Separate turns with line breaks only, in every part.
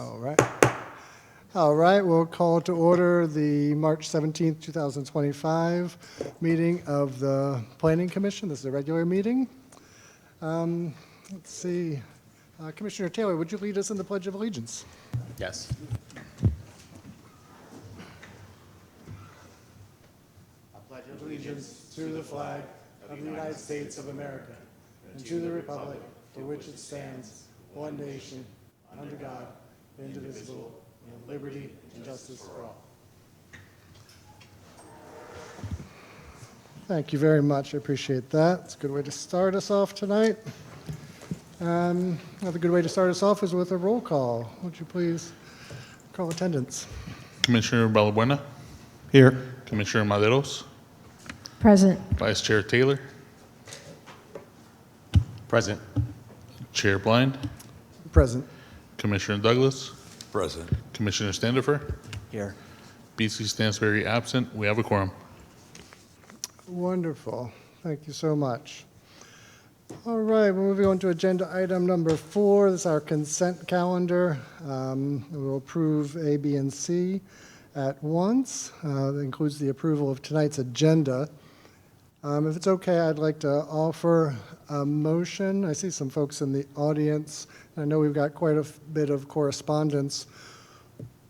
All right. All right, we'll call to order the March 17th, 2025 meeting of the Planning Commission. This is a regular meeting. Let's see. Commissioner Taylor, would you lead us in the Pledge of Allegiance?
Yes.
I pledge allegiance to the flag of the United States of America and to the republic for which it stands, one nation, under God, indivisible, with liberty and justice for all. Thank you very much. I appreciate that. It's a good way to start us off tonight. Another good way to start us off is with a roll call. Would you please call attendance?
Commissioner Balbuena,
Here.
Commissioner Maderos,
Present.
Vice Chair Taylor,
Present.
Chair Blind,
Present.
Commissioner Douglas,
Present.
Commissioner Standifer,
Here.
BC Stansberry absent. We have a quorum.
Wonderful. Thank you so much. All right, we're moving on to agenda item number 4. This is our consent calendar. We'll approve A, B, and C at once. That includes the approval of tonight's agenda. If it's okay, I'd like to offer a motion. I see some folks in the audience. I know we've got quite a bit of correspondence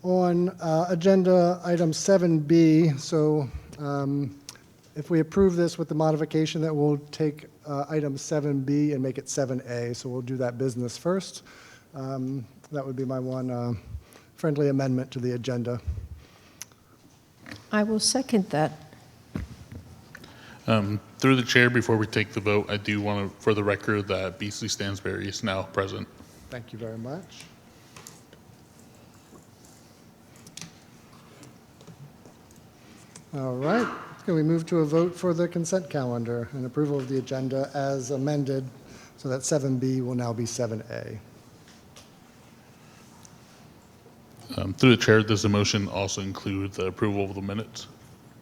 on agenda item 7B. So if we approve this with the modification, that we'll take item 7B and make it 7A. So we'll do that business first. That would be my one friendly amendment to the agenda.
I will second that.
Through the chair, before we take the vote, I do want to, for the record, that BC Stansberry is now present.
Thank you very much. All right, can we move to a vote for the consent calendar and approval of the agenda as amended so that 7B will now be 7A?
Through the chair, does the motion also include the approval of the minutes?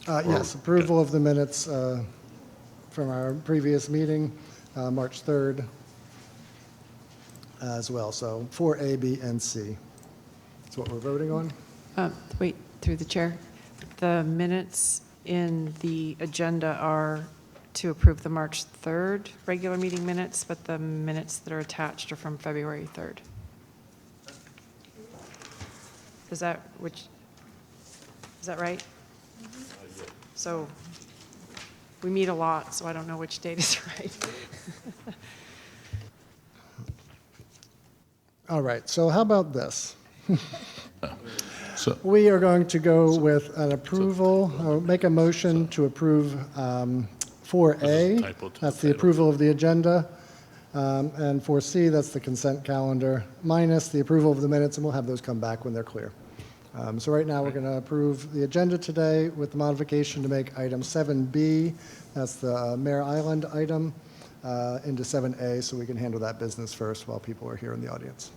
Yes, approval of the minutes from our previous meeting, March 3rd, as well. So 4A, B, and C. That's what we're voting on.
Wait, through the chair. The minutes in the agenda are to approve the March 3rd regular meeting minutes, but the minutes that are attached are from February 3rd. Is that right? So we meet a lot, so I don't know which date is right.
All right, so how about this?
So,
We are going to go with an approval, or make a motion to approve 4A.
typo to
That's
the
the
title.
approval of the agenda. And 4C, that's the consent calendar, minus the approval of the minutes, and we'll have those come back when they're clear. So right now, we're going to approve the agenda today with the modification to make item 7B, that's the Mare Island item, into 7A, so we can handle that business first while people are here in the audience.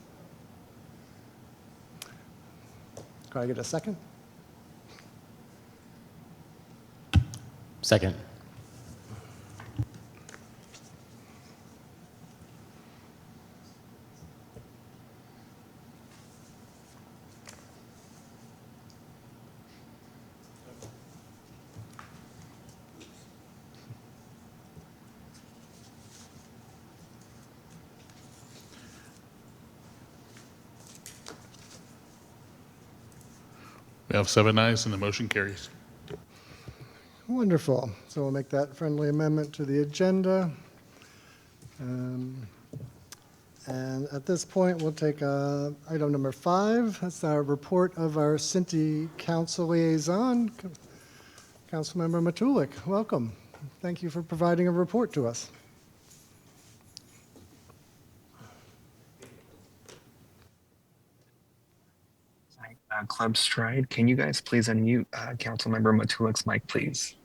Can I get a second?
Second.
we have 7 ayes and the motion carries.
Wonderful. So we'll make that friendly amendment to the agenda. And at this point, we'll take item number 5. That's our report of our City Council liaison, Councilmember Matulik. Welcome. Thank you for providing a report to us.
Club Stride, can you guys please unmute Councilmember Matulik's mic, please?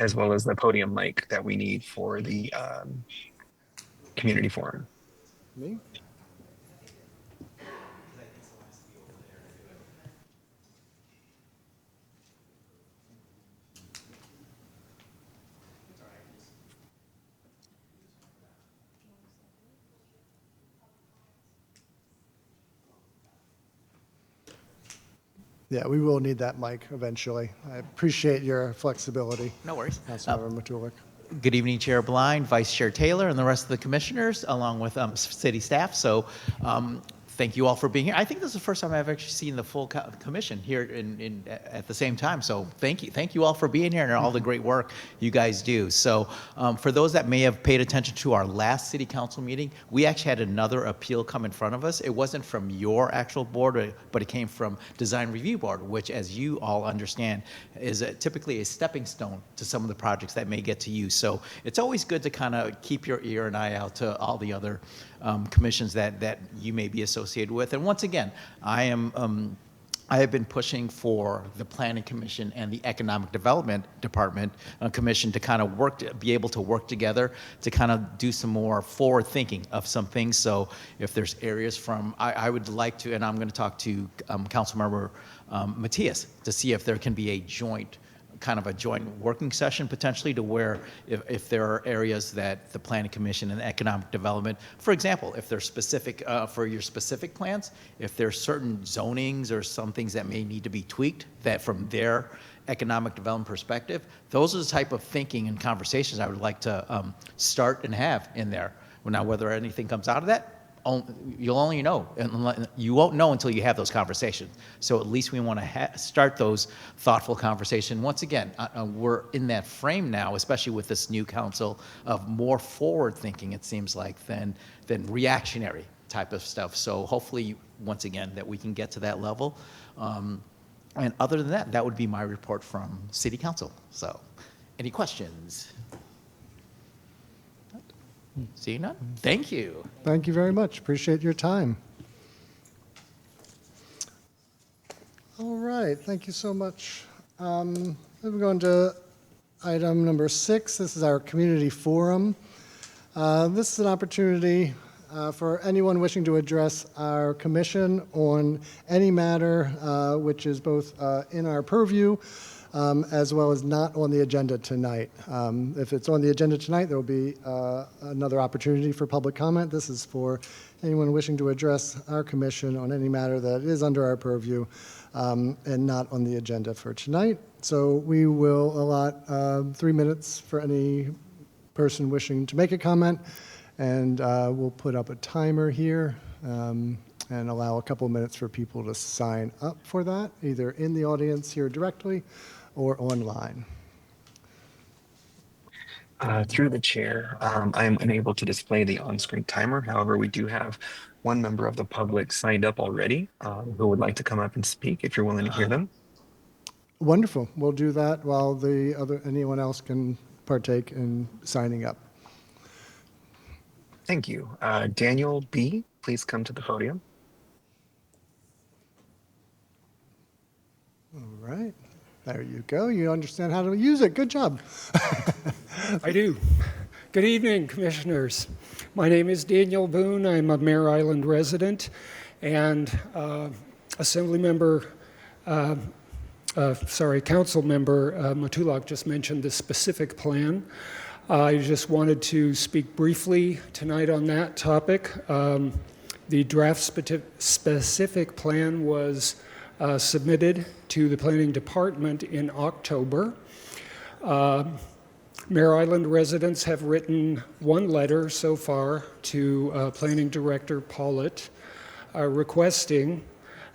As well as the podium mic that we need for the community forum.
Me? Yeah, we will need that mic eventually. I appreciate your flexibility,
No worries.
Councilmember Matulik.
Good evening, Chair Blind, Vice Chair Taylor, and the rest of the commissioners, along with city staff. So thank you all for being here. I think this is the first time I've actually seen the full commission here at the same time. So thank you. Thank you all for being here and all the great work you guys do. So for those that may have paid attention to our last city council meeting, we actually had another appeal come in front of us. It wasn't from your actual board, but it came from Design Review Board, which, as you all understand, is typically a stepping stone to some of the projects that may get to you. So it's always good to kind of keep your ear and eye out to all the other commissions that you may be associated with. And once again, I have been pushing for the Planning Commission and the Economic Development Department Commission to kind of be able to work together to kind of do some more forward thinking of some things. So if there's areas I would like to, and I'm going to talk to Councilmember Matias to see if there can be a joint working session potentially, to where if there are areas that the Planning Commission and Economic Development, for example, if they're specific for your specific plans, if there's certain zonings or some things that may need to be tweaked that from their economic development perspective, those are the type of thinking and conversations I would like to start and have in there. Now, whether anything comes out of that, you'll only know, and you won't know until you have those conversations. So at least we want to start those thoughtful conversations. Once again, we're in that frame now, especially with this new council, of more forward thinking, it seems like, than reactionary type of stuff. So hopefully, once again, that we can get to that level. And other than that, that would be my report from City Council. So any questions? Seeing none? Thank you.
Thank you very much. Appreciate your time. All right, thank you so much. Then we're going to item number 6. This is our community forum. This is an opportunity for anyone wishing to address our commission on any matter which is both in our purview as well as not on the agenda tonight. If it's on the agenda tonight, there will be another opportunity for public comment. This is for anyone wishing to address our commission on any matter that is under our purview and not on the agenda for tonight. So we will allot 3 minutes for any person wishing to make a comment, and we'll put up a timer here and allow a couple minutes for people to sign up for that, either in the audience here directly or online.
Through the chair, I am unable to display the on-screen timer. However, we do have one member of the public signed up already who would like to come up and speak if you're willing to hear them.
Wonderful. We'll do that while anyone else can partake in signing up.
Thank you. Daniel B., please come to the podium.
All right. There you go. You understand how to use it. Good job.
I do. Good evening, commissioners. My name is Daniel Boone. I'm a Mare Island resident, and Council member Matulak just mentioned the specific plan. I just wanted to speak briefly tonight on that topic. The draft specific plan was submitted to the Planning Department in October. Mare Island residents have written one letter so far to Planning Director Pollitt requesting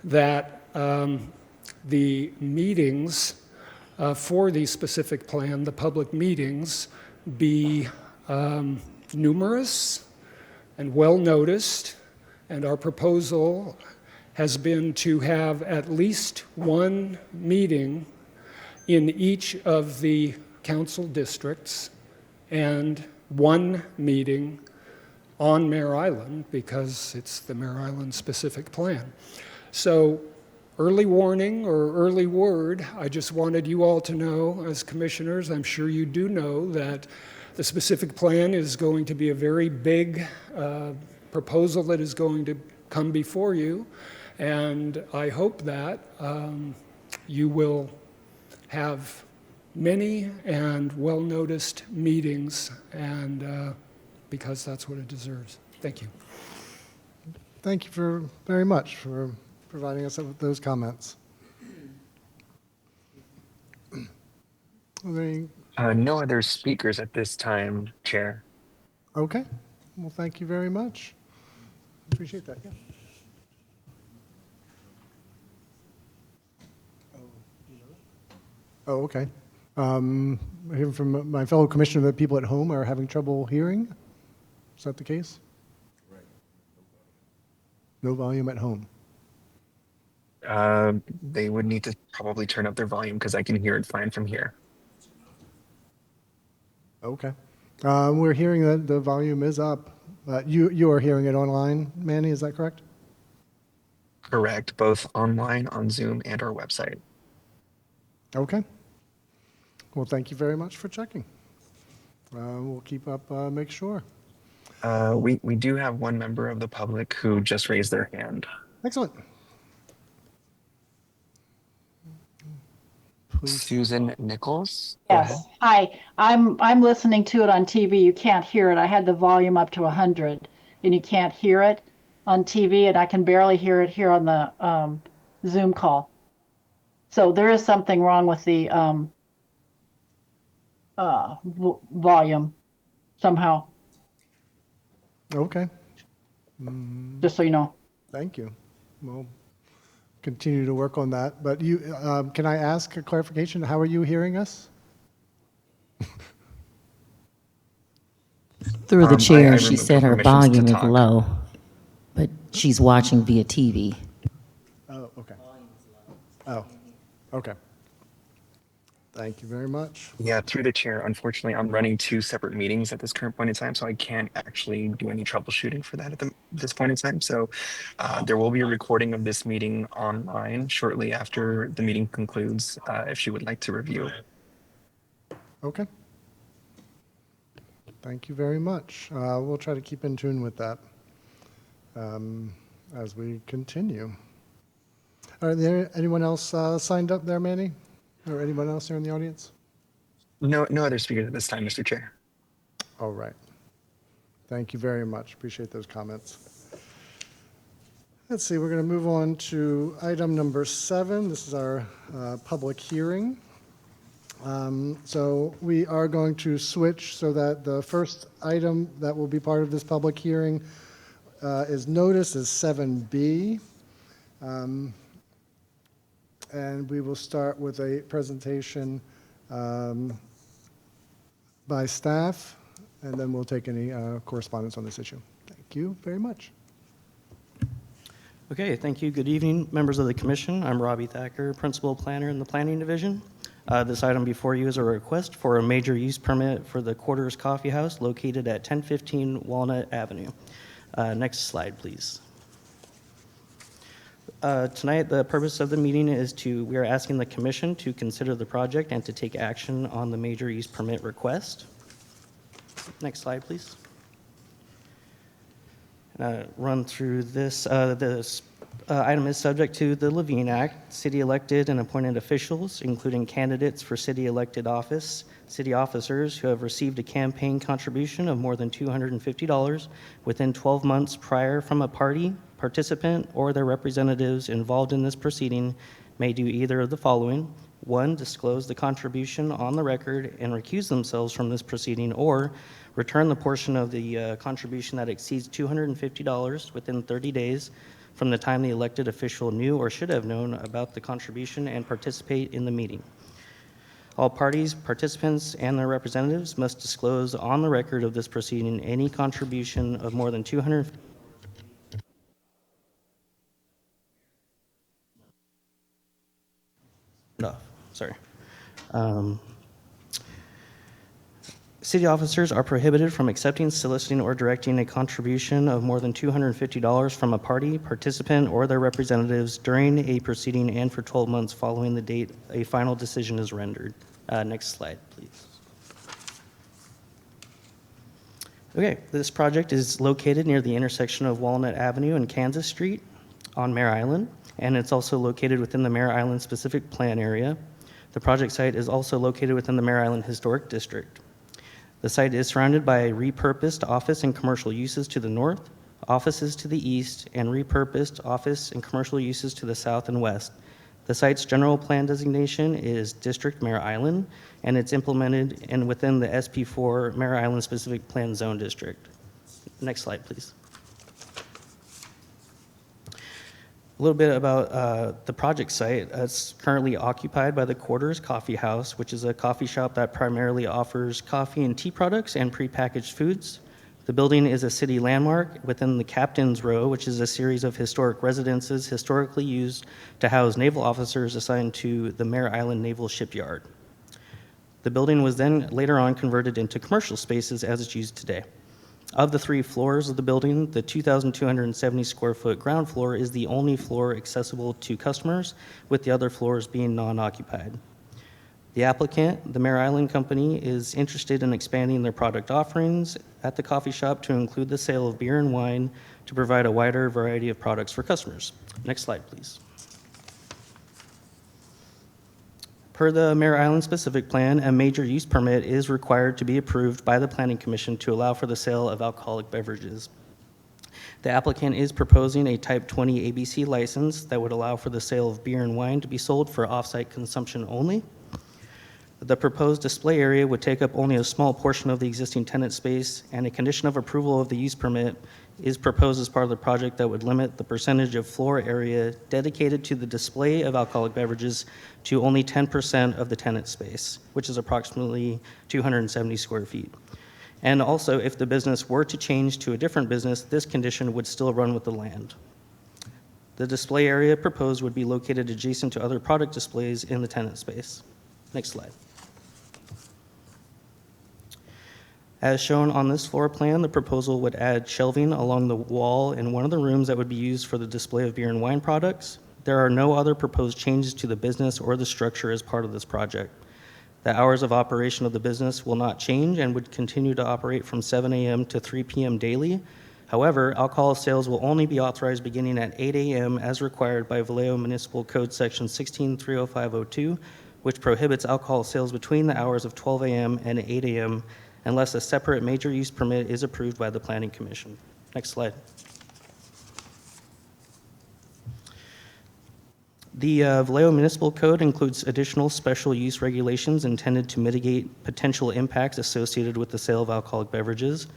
that the meetings for the specific plan, the public meetings, be numerous and well noticed, and our proposal has been to have at least one meeting in each of the council districts and one meeting on Mare Island, because it's the Mare Island specific plan. So early warning or early word, I just wanted you all to know, as commissioners, I'm sure you do know, that the specific plan is going to be a very big proposal that is going to come before you. And I hope that you will have many and well-noticed meetings, and because that's what it deserves. Thank you.
Thank you very much for providing us with those comments. Are there any-
No other speakers at this time, Chair.
Okay, well, thank you very much. Appreciate that, yeah. Oh, okay. I hear from my fellow commissioner that people at home are having trouble hearing. Is that the case? Right. No volume at home.
They would need to probably turn up their volume because I can hear it fine from here.
Okay. We're hearing that the volume is up. You are hearing it online, Manny, is that correct?
Correct, both online, on Zoom, and our website.
Okay. Well, thank you very much for checking. We'll keep up, make sure.
We do have one member of the public who just raised their hand.
Excellent. Please.
Susan Nichols, go ahead.
Yes. Hi. I'm listening to it on TV. You can't hear it. I had the volume up to 100 and you can't hear it on TV and I can barely hear it here on the Zoom call. So there is something wrong with the volume somehow,
Okay,
just so you know.
thank you. We'll continue to work on that. But you, can I ask a clarification? How are you hearing us?
Through
I
the chair,
removed
she said her
permissions to
volume is
talk.
low, but she's watching via TV.
Oh, okay. Oh, okay. Thank you very much.
Yeah, through the chair, unfortunately, I'm running two separate meetings at this current point in time, so I can't actually do any troubleshooting for that at this point in time. So there will be a recording of this meeting online shortly after the meeting concludes, if she would like to review.
Okay. Thank you very much. We'll try to keep in tune with that as we continue. Are there anyone else signed up there, Manny? Or anyone else here in the audience?
No other speakers at this time, Mr. Chair.
All right. Thank you very much. Appreciate those comments. Let's see, we're going to move on to item number 7. This is our public hearing. So we are going to switch so that the first item that will be part of this public hearing is noticed as 7B. And we will start with a presentation by staff, and then we'll take any correspondence on this issue. Thank you very much.
Okay, thank you. Good evening, members of the commission. I'm Robbie Thacker, Principal Planner in the Planning Division. This item before you is a request for a major use permit for the Quarters Coffee House located at 1015 Walnut Avenue. Next slide, please. Tonight, the purpose of the meeting is we are asking the commission to consider the project and to take action on the major use permit request. Next slide, please. Run through this. This item is subject to the Levine Act. City elected and appointed officials, including candidates for city elected office, city officers who have received a campaign contribution of more than $250 within 12 months prior from a party, participant, or their representatives involved in this proceeding may do either of the following. 1, disclose the contribution on the record and recuse themselves from this proceeding, or return the portion of the contribution that exceeds $250 within 30 days from the time the elected official knew or should have known about the contribution and participate in the meeting. All parties, participants, and their representatives must disclose on the record of this proceeding any contribution of more than $250. Sorry. City officers are prohibited from accepting, soliciting, or directing a contribution of more than $250 from a party, participant, or their representatives during a proceeding and for 12 months following the date a final decision is rendered. Next slide, please. Okay, this project is located near the intersection of Walnut Avenue and Kansas Street on Mare Island, and it's also located within the Mare Island Specific Plan Area. The project site is also located within the Mare Island Historic District. The site is surrounded by repurposed office and commercial uses to the north, offices to the east, and repurposed office and commercial uses to the south and west. The site's general plan designation is District Mare Island, and it's implemented within the SP4 Mare Island Specific Plan Zone District. Next slide, please. A little bit about the project site. It's currently occupied by the Quarters Coffee House, which is a coffee shop that primarily offers coffee and tea products and prepackaged foods. The building is a city landmark within the Captain's Row, which is a series of historic residences historically used to house naval officers assigned to the Mare Island Naval Shipyard. The building was then later on converted into commercial spaces as it's used today. Of the 3 floors of the building, the 2,270 square foot ground floor is the only floor accessible to customers, with the other floors being non-occupied. The applicant, the Mare Island Company, is interested in expanding their product offerings at the coffee shop to include the sale of beer and wine to provide a wider variety of products for customers. Next slide, please. Per the Mare Island Specific Plan, a major use permit is required to be approved by the Planning Commission to allow for the sale of alcoholic beverages. The applicant is proposing a Type 20 ABC license that would allow for the sale of beer and wine to be sold for off-site consumption only. The proposed display area would take up only a small portion of the existing tenant space, and a condition of approval of the use permit is proposed as part of the project that would limit the percentage of floor area dedicated to the display of alcoholic beverages to only 10% of the tenant space, which is approximately 270 square feet. And also, if the business were to change to a different business, this condition would still run with the land. The display area proposed would be located adjacent to other product displays in the tenant space. Next slide. As shown on this floor plan, the proposal would add shelving along the wall in one of the rooms that would be used for the display of beer and wine products. There are no other proposed changes to the business or the structure as part of this project. The hours of operation of the business will not change and would continue to operate from 7 a.m. to 3 p.m. daily. However, alcohol sales will only be authorized beginning at 8 a.m. as required by Vallejo Municipal Code Section 16-30502, which prohibits alcohol sales between the hours of 12 a.m. and 8 a.m. unless a separate major use permit is approved by the Planning Commission. Next slide. The Vallejo Municipal Code includes additional special use regulations intended to mitigate potential impacts associated with the sale of alcoholic beverages.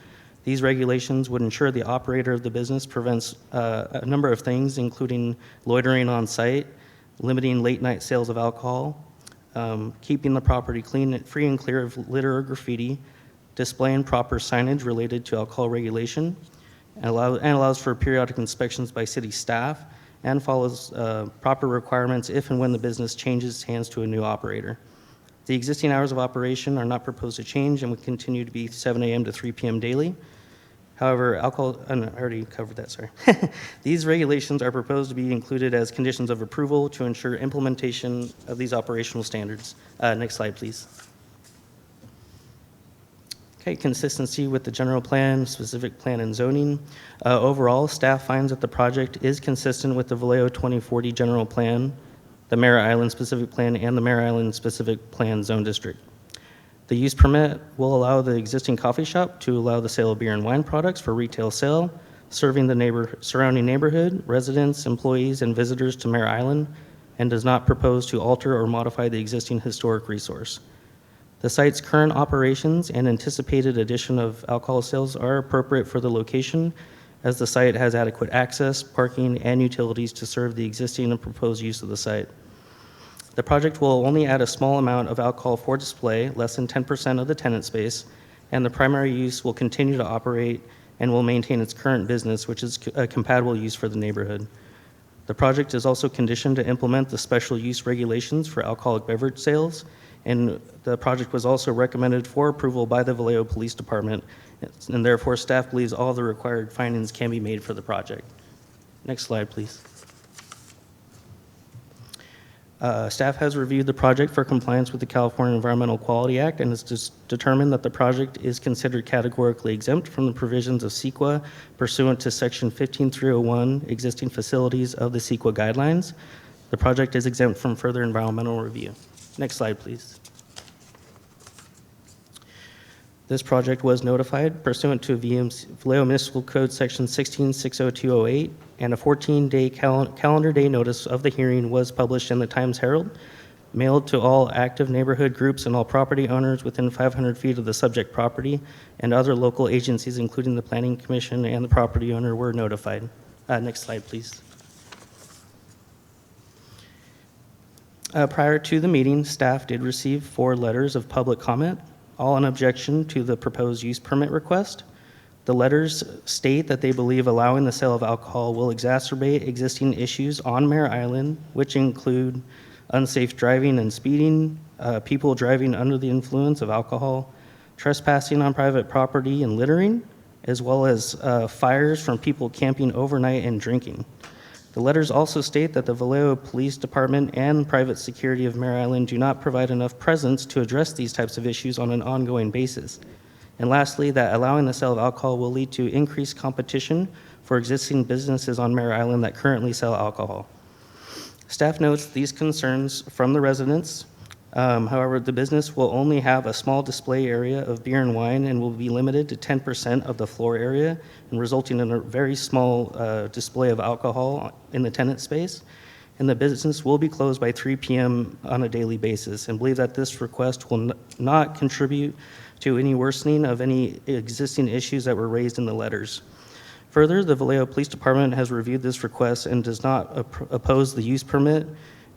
These regulations would ensure the operator of the business prevents a number of things, including loitering on site, limiting late night sales of alcohol, keeping the property clean, free and clear of litter or graffiti, displaying proper signage related to alcohol regulation, and allows for periodic inspections by city staff, and follows proper requirements if and when the business changes hands to a new operator. The existing hours of operation are not proposed to change and would continue to be 7 a.m. to 3 p.m. daily. However, I already covered that, sorry. These regulations are proposed to be included as conditions of approval to ensure implementation of these operational standards. Next slide, please. Okay, consistency with the general plan, specific plan, and zoning. Overall, staff finds that the project is consistent with the Vallejo 2040 general plan, the Mare Island specific plan, and the Mare Island specific plan zone district. The use permit will allow the existing coffee shop to allow the sale of beer and wine products for retail sale, serving the surrounding neighborhood, residents, employees, and visitors to Mare Island, and does not propose to alter or modify the existing historic resource. The site's current operations and anticipated addition of alcohol sales are appropriate for the location, as the site has adequate access, parking, and utilities to serve the existing and proposed use of the site. The project will only add a small amount of alcohol for display, less than 10% of the tenant space, and the primary use will continue to operate and will maintain its current business, which is a compatible use for the neighborhood. The project is also conditioned to implement the special use regulations for alcoholic beverage sales, and the project was also recommended for approval by the Vallejo Police Department, and therefore staff believes all the required findings can be made for the project. Next slide, please. Staff has reviewed the project for compliance with the California Environmental Quality Act and has determined that the project is considered categorically exempt from the provisions of CEQA pursuant to Section 15301, existing facilities of the CEQA guidelines. The project is exempt from further environmental review. Next slide, please. This project was notified pursuant to Vallejo Municipal Code Section 1660208, and a 14-day calendar day notice of the hearing was published in the Times-Herald, mailed to all active neighborhood groups and all property owners within 500 feet of the subject property, and other local agencies, including the Planning Commission and the property owner, were notified. Next slide, please. Prior to the meeting, staff did receive 4 letters of public comment, all in objection to the proposed use permit request. The letters state that they believe allowing the sale of alcohol will exacerbate existing issues on Mare Island, which include unsafe driving and speeding, people driving under the influence of alcohol, trespassing on private property and littering, as well as fires from people camping overnight and drinking. The letters also state that the Vallejo Police Department and private security of Mare Island do not provide enough presence to address these types of issues on an ongoing basis. And lastly, that allowing the sale of alcohol will lead to increased competition for existing businesses on Mare Island that currently sell alcohol. Staff notes these concerns from the residents. However, the business will only have a small display area of beer and wine and will be limited to 10% of the floor area, and resulting in a very small display of alcohol in the tenant space. And the business will be closed by 3 p.m. on a daily basis, and believe that this request will not contribute to any worsening of any existing issues that were raised in the letters. Further, the Vallejo Police Department has reviewed this request and does not oppose the use permit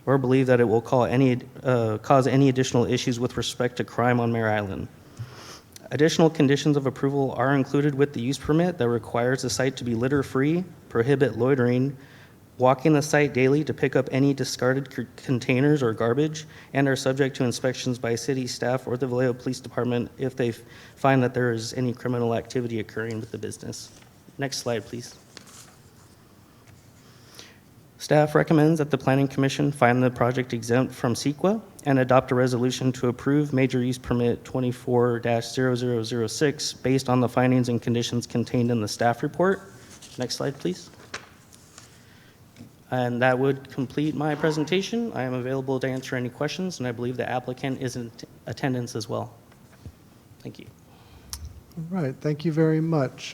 or believe that it will cause any additional issues with respect to crime on Mare Island. Additional conditions of approval are included with the use permit that requires the site to be litter-free, prohibit loitering, walking the site daily to pick up any discarded containers or garbage, and are subject to inspections by city staff or the Vallejo Police Department if they find that there is any criminal activity occurring with the business. Next slide, please. Staff recommends that the Planning Commission find the project exempt from CEQA and adopt a resolution to approve Major Use Permit 24-0006 based on the findings and conditions contained in the staff report. Next slide, please. And that would complete my presentation. I am available to answer any questions, and I believe the applicant is in attendance as well. Thank you.
All right, thank you very much.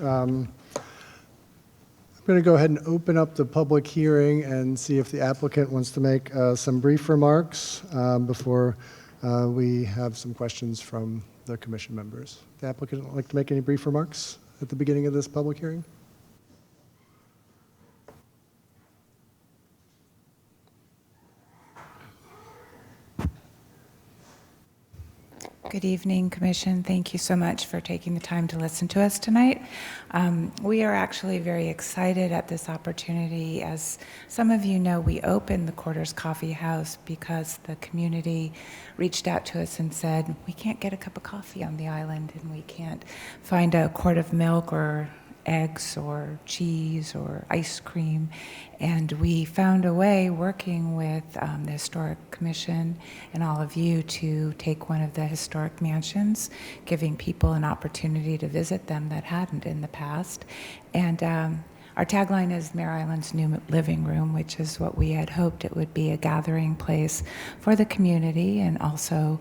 I'm going to go ahead and open up the public hearing and see if the applicant wants to make some brief remarks before we have some questions from the commission members. The applicant would like to make any brief remarks at the beginning of this public hearing?
Good evening, Commission. Thank you so much for taking the time to listen to us tonight. We are actually very excited at this opportunity. As some of you know, we opened the Quarters Coffee House because the community reached out to us and said, we can't get a cup of coffee on the island and we can't find a quart of milk or eggs or cheese or ice cream. And we found a way, working with the Historic Commission and all of you, to take one of the historic mansions, giving people an opportunity to visit them that hadn't in the past. And our tagline is Mare Island's New Living Room, which is what we had hoped it would be, a gathering place for the community and also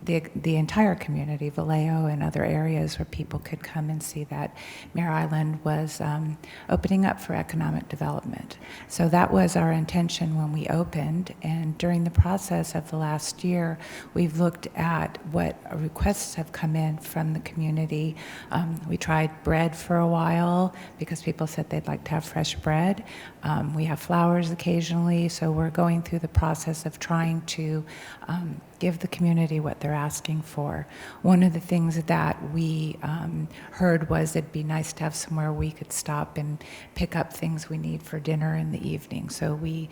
the entire community, Vallejo and other areas, where people could come and see that Mare Island was opening up for economic development. So that was our intention when we opened, and during the process of the last year, we've looked at what requests have come in from the community. We tried bread for a while because people said they'd like to have fresh bread. We have flowers occasionally, so we're going through the process of trying to give the community what they're asking for. One of the things that we heard was it'd be nice to have somewhere we could stop and pick up things we need for dinner in the evening. So we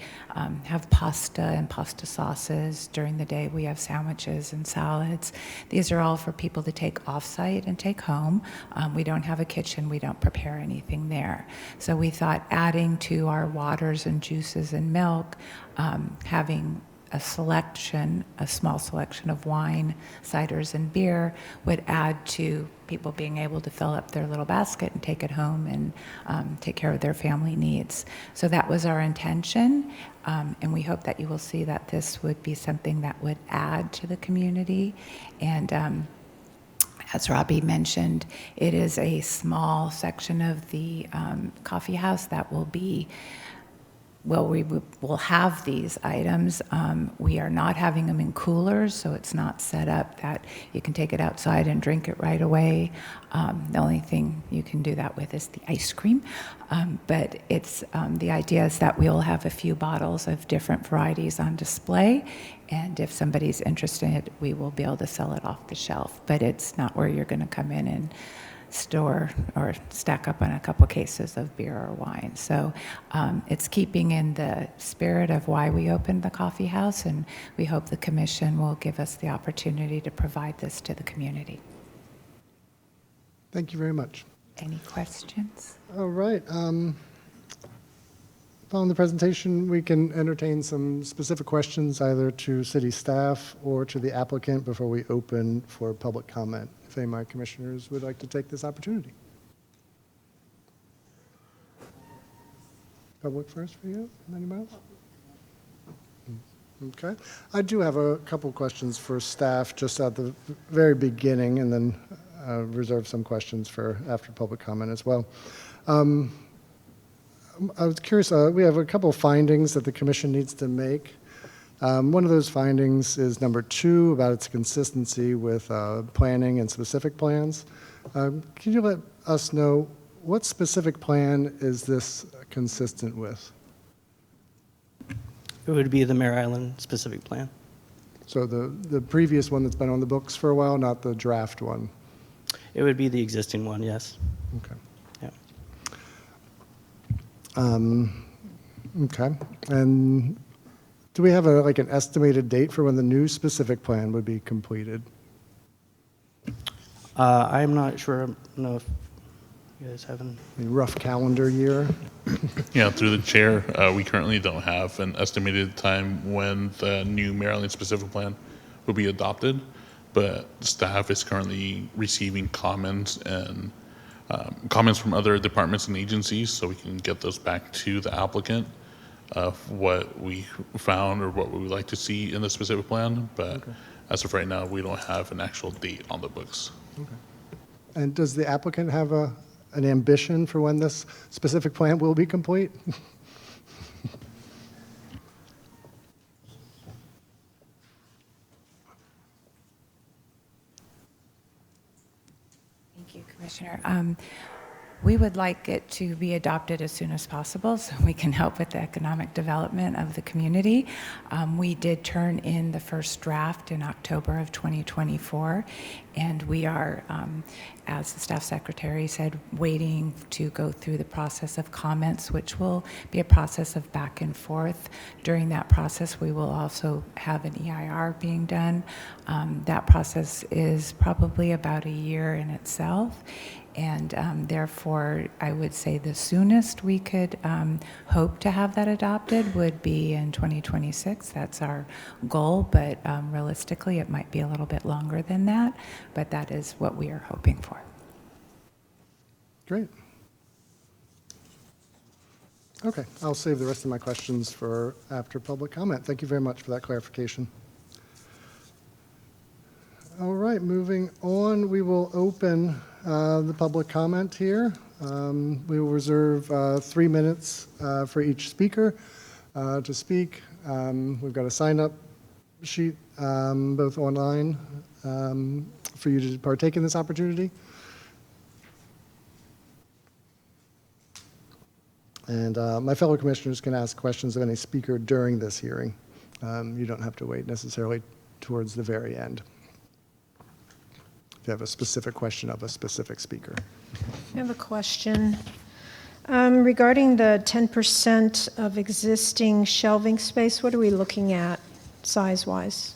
have pasta and pasta sauces. During the day, we have sandwiches and salads. These are all for people to take off-site and take home. We don't have a kitchen. We don't prepare anything there. So we thought adding to our waters and juices and milk, having a small selection of wine, ciders, and beer would add to people being able to fill up their little basket and take it home and take care of their family needs. So that was our intention, and we hope that you will see that this would be something that would add to the community and As Robbie mentioned, it is a small section of the coffee house that will be, well, will have these items. We are not having them in coolers, so it's not set up that you can take it outside and drink it right away. The only thing you can do that with is the ice cream. But it's the idea is that we'll have a few bottles of different varieties on display, and if somebody's interested, we will be able to sell it off the shelf. But it's not where you're going to come in and store or stack up on a couple cases of beer or wine. So it's keeping in the spirit of why we opened the coffee house, and we hope the commission will give us the opportunity to provide this to the community.
Thank you very much.
Any questions?
All right. Following the presentation, we can entertain some specific questions either to city staff or to the applicant before we open for public comment. If any of my commissioners would like to take this opportunity. Public first for you, anybody else? Okay. I do have a couple questions for staff just at the very beginning, and then reserve some questions for after public comment as well. I was curious, we have a couple of findings that the commission needs to make. One of those findings is number 2 about its consistency with planning and specific plans. Can you let us know what specific plan is this consistent with?
It would be the Mare Island specific plan.
So the previous one that's been on the books for a while, not the draft one?
It would be the existing one, yes.
Okay.
Yeah.
Okay. And do we have like an estimated date for when the new specific plan would be completed?
I'm not sure. I don't know if you guys have an...
A rough calendar year?
Yeah, through the chair, we currently don't have an estimated time when the new Maryland specific plan will be adopted, but staff is currently receiving comments and comments from other departments and agencies, so we can get those back to the applicant of what we found or what we would like to see in the specific plan. But as of right now, we don't have an actual date on the books.
Okay. And does the applicant have an ambition for when this specific plan will be complete?
Thank you, Commissioner. We would like it to be adopted as soon as possible so we can help with the economic development of the community. We did turn in the first draft in October of 2024, and we are, as the staff secretary said, waiting to go through the process of comments, which will be a process of back and forth. During that process, we will also have an EIR being done. That process is probably about a year in itself. And therefore, I would say the soonest we could hope to have that adopted would be in 2026. That's our goal, but realistically, it might be a little bit longer than that, but that is what we are hoping for.
Great. Okay, I'll save the rest of my questions for after public comment. Thank you very much for that clarification. All right, moving on, we will open the public comment here. We will reserve 3 minutes for each speaker to speak. We've got a sign-up sheet both online for you to partake in this opportunity. And my fellow commissioners can ask questions of any speaker during this hearing. You don't have to wait necessarily towards the very end if you have a specific question of a specific speaker.
I have a question regarding the 10% of existing shelving space. What are we looking at size-wise?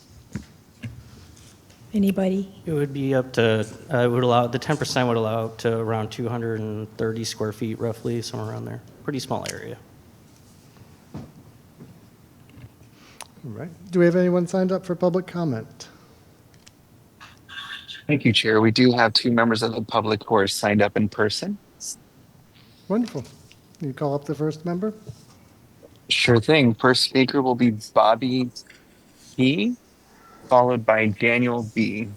Anybody?
It would be up to, would allow, the 10% would allow up to around 230 square feet roughly, somewhere around there. Pretty small area.
All right. Do we have anyone signed up for public comment?
Thank you, Chair. We do have 2 members of the public who are signed up in person.
Wonderful. Can you call up the first member?
Sure thing. First speaker will be Bobby P, followed by Daniel B.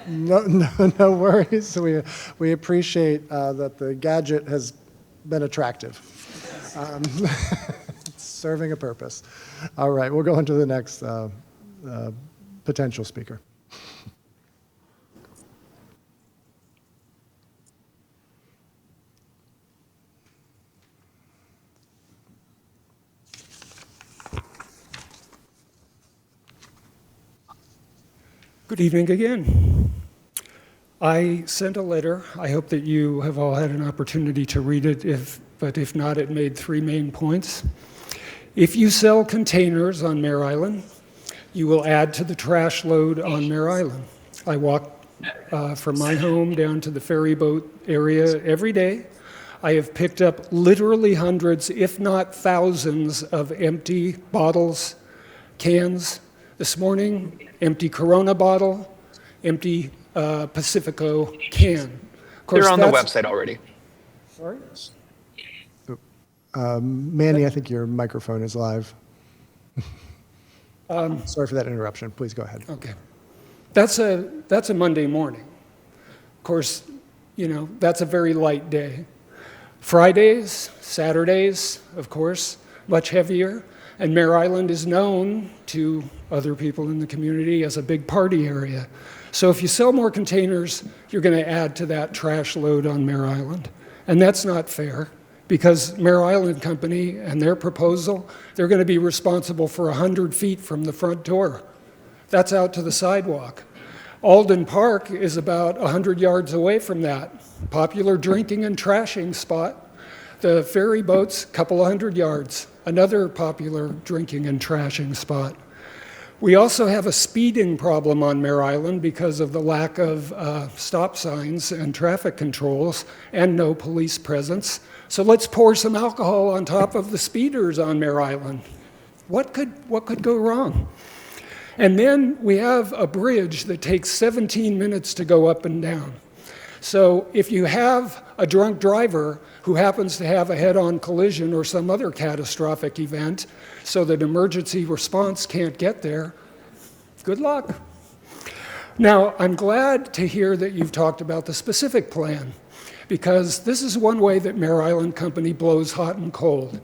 No worries. We appreciate that the gadget has been attractive. It's serving a purpose. All right, we'll go on to the next potential speaker.
Good evening again. I sent a letter. I hope that you have all had an opportunity to read it, but if not, it made 3 main points. If you sell containers on Mare Island, you will add to the trash load on Mare Island. I walk from my home down to the ferry boat area every day. I have picked up literally hundreds, if not thousands, of empty bottles, cans. This morning, empty Corona bottle, empty Pacifico can. Of course,
They're on the website already.
Sorry?
Manny, I think your microphone is live. Sorry for that interruption. Please go ahead.
Okay. That's a Monday morning. Of course, that's a very light day. Fridays, Saturdays, of course, much heavier. And Mare Island is known to other people in the community as a big party area. So if you sell more containers, you're going to add to that trash load on Mare Island. And that's not fair, because Mare Island Company and their proposal, they're going to be responsible for 100 feet from the front door. That's out to the sidewalk. Alden Park is about 100 yards away from that. Popular drinking and trashing spot. The ferry boat's a couple of 100 yards. Another popular drinking and trashing spot. We also have a speeding problem on Mare Island because of the lack of stop signs and traffic controls and no police presence. So let's pour some alcohol on top of the speeders on Mare Island. What could go wrong? And then we have a bridge that takes 17 minutes to go up and down. So if you have a drunk driver who happens to have a head-on collision or some other catastrophic event so that emergency response can't get there, good luck. Now, I'm glad to hear that you've talked about the specific plan, because this is one way that Mare Island Company blows hot and cold.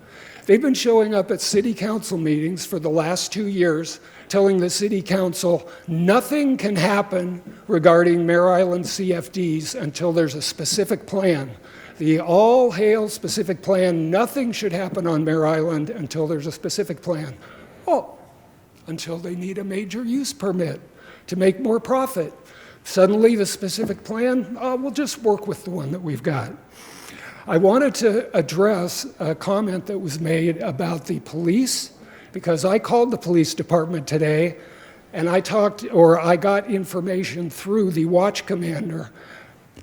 They've been showing up at city council meetings for the last 2 years telling the city council nothing can happen regarding Mare Island CFDs until there's a specific plan. The all-hail specific plan, nothing should happen on Mare Island until there's a specific plan. Oh, until they need a major use permit to make more profit. Suddenly the specific plan, we'll just work with the one that we've got. I wanted to address a comment that was made about the police, because I called the police department today and I got information through the watch commander.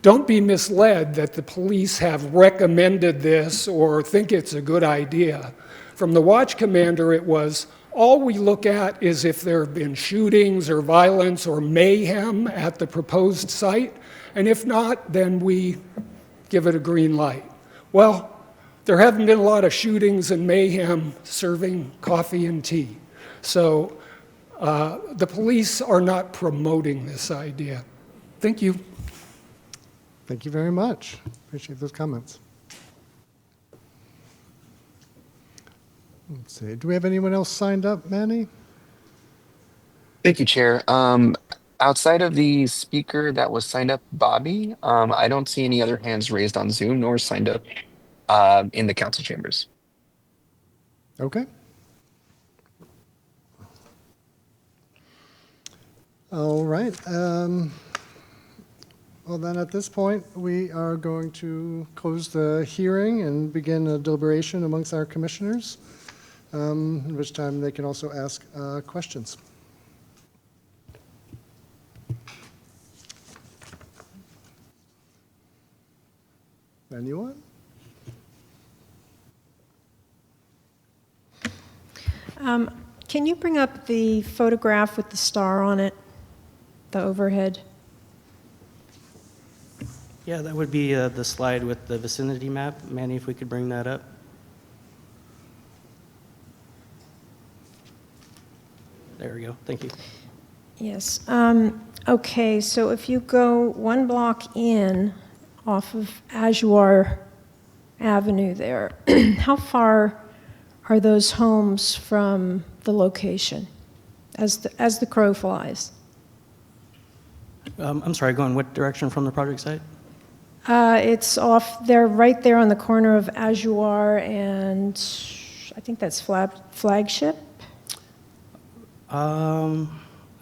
Don't be misled that the police have recommended this or think it's a good idea. From the watch commander, it was, all we look at is if there have been shootings or violence or mayhem at the proposed site, and if not, then we give it a green light. Well, there haven't been a lot of shootings and mayhem serving coffee and tea. So the police are not promoting this idea. Thank you.
Thank you very much. Appreciate those comments. Let's see. Do we have anyone else signed up, Manny?
Thank you, Chair. Outside of the speaker that was signed up, Bobby, I don't see any other hands raised on Zoom nor signed up in the council chambers.
Okay. All right. Well, then at this point, we are going to close the hearing and begin a deliberation amongst our commissioners, in which time they can also ask questions. Anyone?
Can you bring up the photograph with the star on it, the overhead?
Yeah, that would be the slide with the vicinity map. Manny, if we could bring that up. There we go. Thank you.
Yes. Okay, so if you go one block in off of Ajuar Avenue there, how far are those homes from the location as the crow flies?
I'm sorry, going what direction from the project site?
It's off, they're right there on the corner of Ajuar and I think that's Flagship.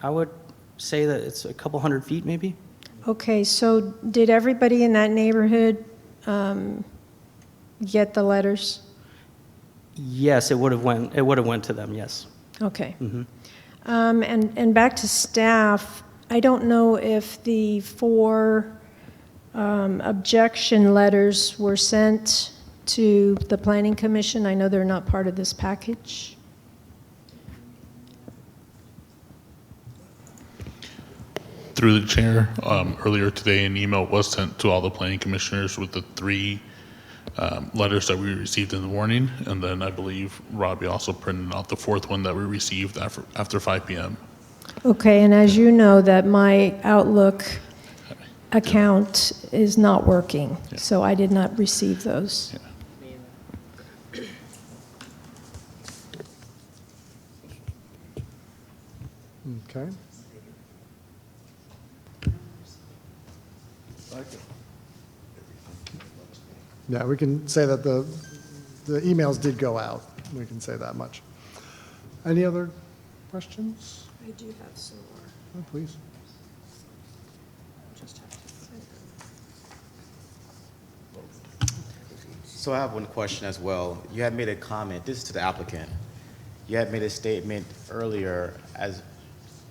I would say that it's a couple 100 feet, maybe.
Okay, so did everybody in that neighborhood get the letters?
Yes, it would have went to them. Yes.
Okay.
Mm-hmm.
And back to staff, I don't know if the 4 objection letters were sent to the Planning Commission. I know they're not part of this package.
Through the chair, earlier today, an email was sent to all the planning commissioners with the 3 letters that we received in the morning, and then I believe Robbie also printed out the 4th one that we received after 5 p.m.
Okay, and as you know, that my Outlook account is not working, so I did not receive those.
Okay. Yeah, we can say that the emails did go out. We can say that much. Any other questions?
I do have some more.
Oh, please.
So I have one question as well. You had made a comment, this is to the applicant. You had made a statement earlier as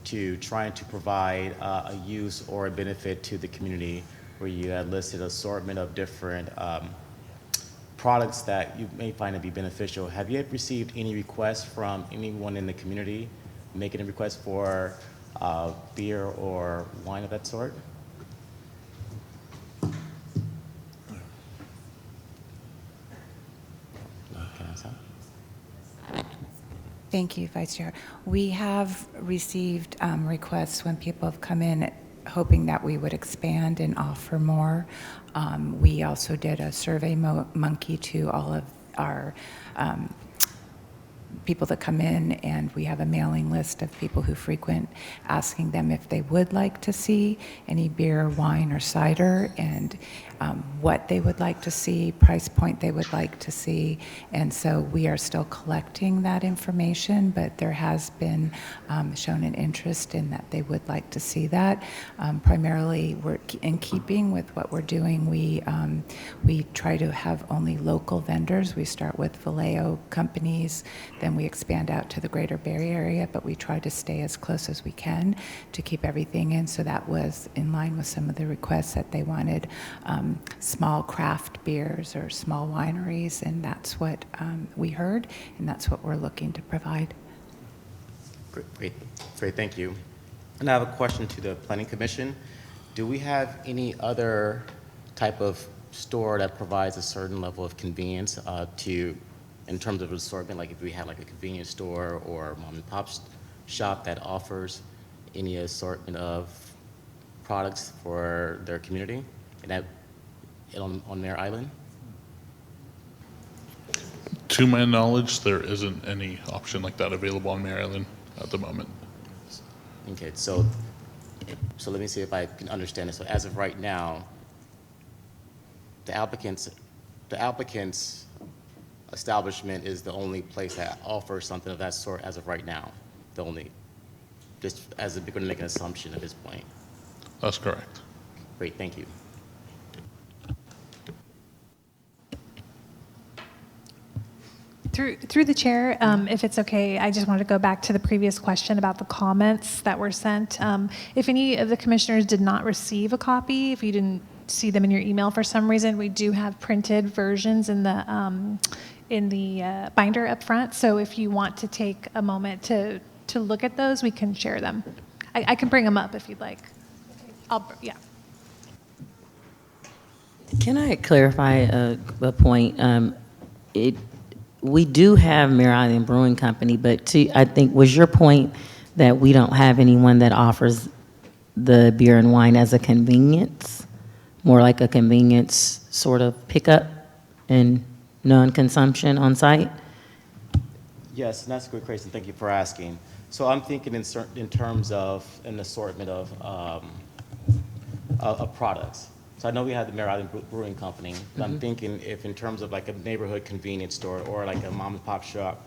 to trying to provide a use or a benefit to the community where you had listed an assortment of different products that you may find to be beneficial. Have you received any requests from anyone in the community making a request for beer or wine of that sort?
Thank you, Vice Chair. We have received requests when people have come in hoping that we would expand and offer more. We also did a survey monkey to all of our people that come in, and we have a mailing list of people who frequent, asking them if they would like to see any beer, wine, or cider, and what they would like to see, price point they would like to see. And so we are still collecting that information, but there has been shown an interest in that they would like to see that. Primarily, we're in keeping with what we're doing. We try to have only local vendors. We start with Vallejo companies, then we expand out to the greater Bay Area, but we try to stay as close as we can to keep everything in. So that was in line with some of the requests that they wanted small craft beers or small wineries, and that's what we heard, and that's what we're looking to provide.
Great, thank you. And I have a question to the Planning Commission. Do we have any other type of store that provides a certain level of convenience in terms of assortment, like if we had like a convenience store or mom and pop shop that offers any assortment of products for their community on their island?
To my knowledge, there isn't any option like that available on Mare Island at the moment.
Okay, so let me see if I can understand it. So as of right now, the applicant's establishment is the only place that offers something of that sort as of right now. Just as if we're going to make an assumption at this point.
That's correct.
Great, thank you.
Through the chair, if it's okay, I just wanted to go back to the previous question about the comments that were sent. If any of the commissioners did not receive a copy, if you didn't see them in your email for some reason, we do have printed versions in the binder up front. So if you want to take a moment to look at those, we can share them. I can bring them up if you'd like. Yeah.
Can I clarify a point? We do have Mare Island Brewing Company, but I think was your point that we don't have anyone that offers the beer and wine as a convenience, more like a convenience sort of pickup and non-consumption on site?
Yes, and that's a good question. Thank you for asking. So I'm thinking in terms of an assortment of products. So I know we have the Mare Island Brewing Company, but I'm thinking if in terms of like a neighborhood convenience store or like a mom and pop shop,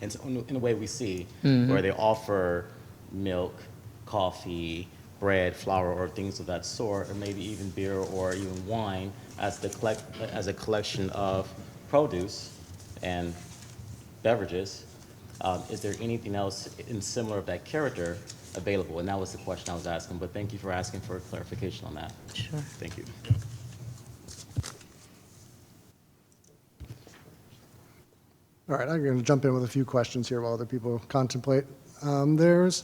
in a way we see where they offer milk, coffee, bread, flour, or things of that sort, or maybe even beer or even wine as a collection of produce and beverages. Is there anything else in similar of that character available? And that was the question I was asking, but thank you for asking for clarification on that.
Sure.
Thank you.
All right, I'm going to jump in with a few questions here while other people contemplate theirs.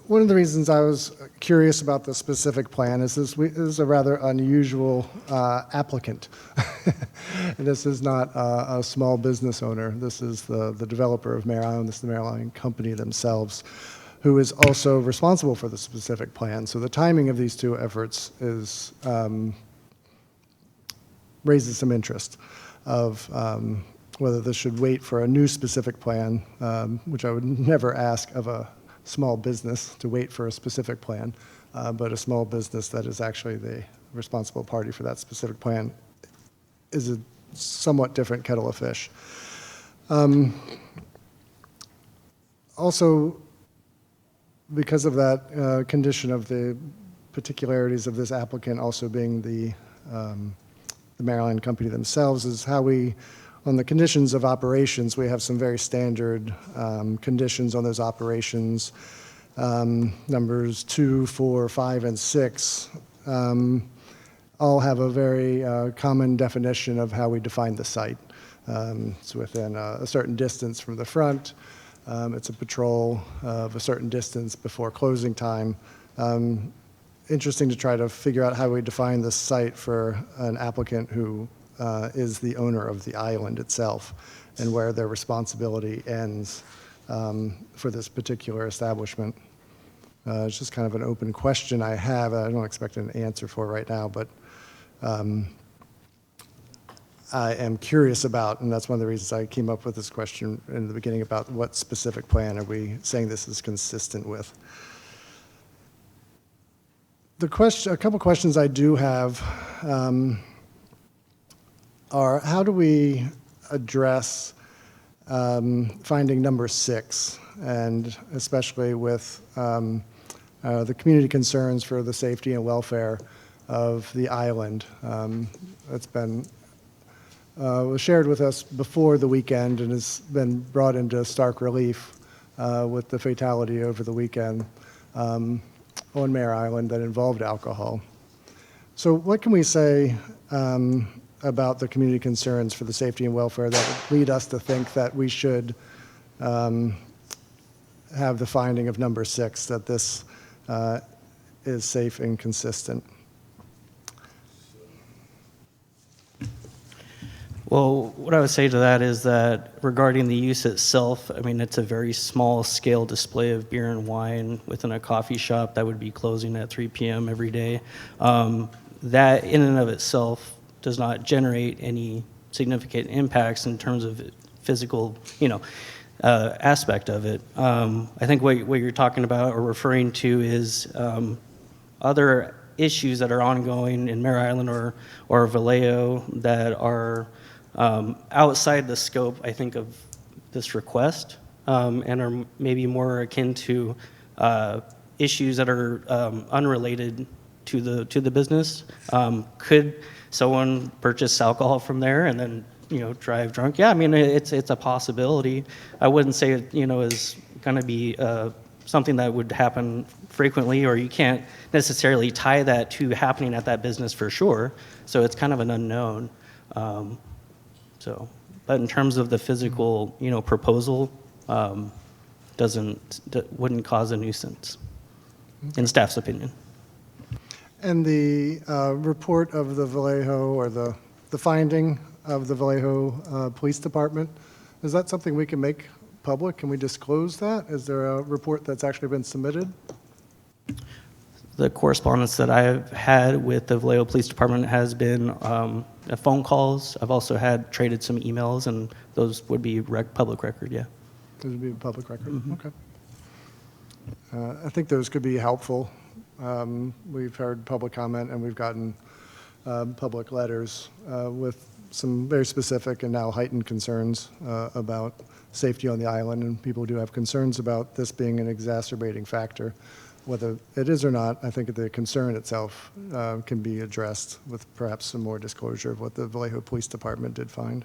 One of the reasons I was curious about the specific plan is this is a rather unusual applicant. And this is not a small business owner. This is the developer of Mare Island. This is the Mare Island Company themselves, who is also responsible for the specific plan. So the timing of these two efforts is raises some interest of whether this should wait for a new specific plan, which I would never ask of a small business to wait for a specific plan, but a small business that is actually the responsible party for that specific plan is a somewhat different kettle of fish. Also, because of that condition of the particularities of this applicant also being the Mare Island Company themselves, is how we, on the conditions of operations, we have some very standard conditions on those operations. Numbers 2, 4, 5, and 6 all have a very common definition of how we define the site. It's within a certain distance from the front. It's a patrol of a certain distance before closing time. Interesting to try to figure out how we define the site for an applicant who is the owner of the island itself and where their responsibility ends for this particular establishment. It's just kind of an open question I have. I don't expect an answer for right now, but I am curious about, and that's one of the reasons I came up with this question in the beginning about what specific plan are we saying this is consistent with. A couple questions I do have are how do we address finding number 6, and especially with the community concerns for the safety and welfare of the island. It's been was shared with us before the weekend and has been brought into stark relief with the fatality over the weekend on Mare Island that involved alcohol. So what can we say about the community concerns for the safety and welfare that would lead us to think that we should have the finding of number 6, that this is safe and consistent?
Well, what I would say to that is that regarding the use itself, I mean, it's a very small scale display of beer and wine within a coffee shop that would be closing at 3 p.m. every day. That in and of itself does not generate any significant impacts in terms of physical, aspect of it. I think what you're talking about or referring to is other issues that are ongoing in Mare Island or Vallejo that are outside the scope, I think, of this request, and are maybe more akin to issues that are unrelated to the business. Could someone purchase alcohol from there and then drive drunk? Yeah, I mean it's a possibility. I wouldn't say it is going to be something that would happen frequently, or you can't necessarily tie that to happening at that business for sure. So it's kind of an unknown. But in terms of the physical, proposal, wouldn't cause a nuisance, in staff's opinion.
And the report of the Vallejo, or the finding of the Vallejo Police Department, is that something we can make public. Can we disclose that? Is there a report that's actually been submitted?
The correspondence that I've had with the Vallejo Police Department has been phone calls. I've also traded some emails, and those would be public record, yeah.
Those would be public record? Okay. I think those could be helpful. We've heard public comment, and we've gotten public letters with some very specific and now heightened concerns about safety on the island, and people do have concerns about this being an exacerbating factor. Whether it is or not, I think the concern itself can be addressed with perhaps some more disclosure of what the Vallejo Police Department did find.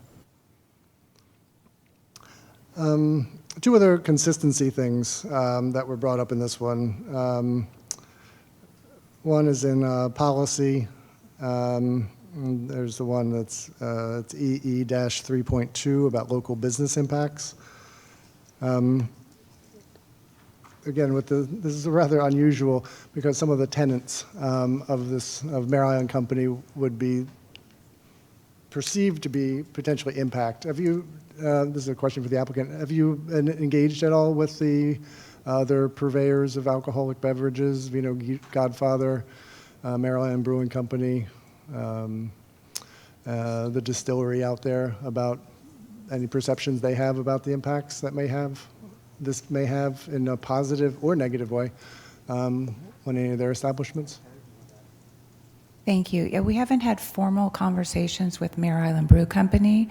Two other consistency things that were brought up in this one. One is in policy. There's the one that's it's EE-3.2 about local business impacts. Again, this is rather unusual because some of the tenants of Mare Island Company would be perceived to be potentially impact. Have you? This is a question for the applicant. Have you been engaged at all with the other purveyors of alcoholic beverages? You know, Godfather, Mare Island Brewing Company, the distillery out there, about any perceptions they have about the impacts that this may have in a positive or negative way on any of their establishments?
Thank you. Yeah, we haven't had formal conversations with Mare Island Brew Company.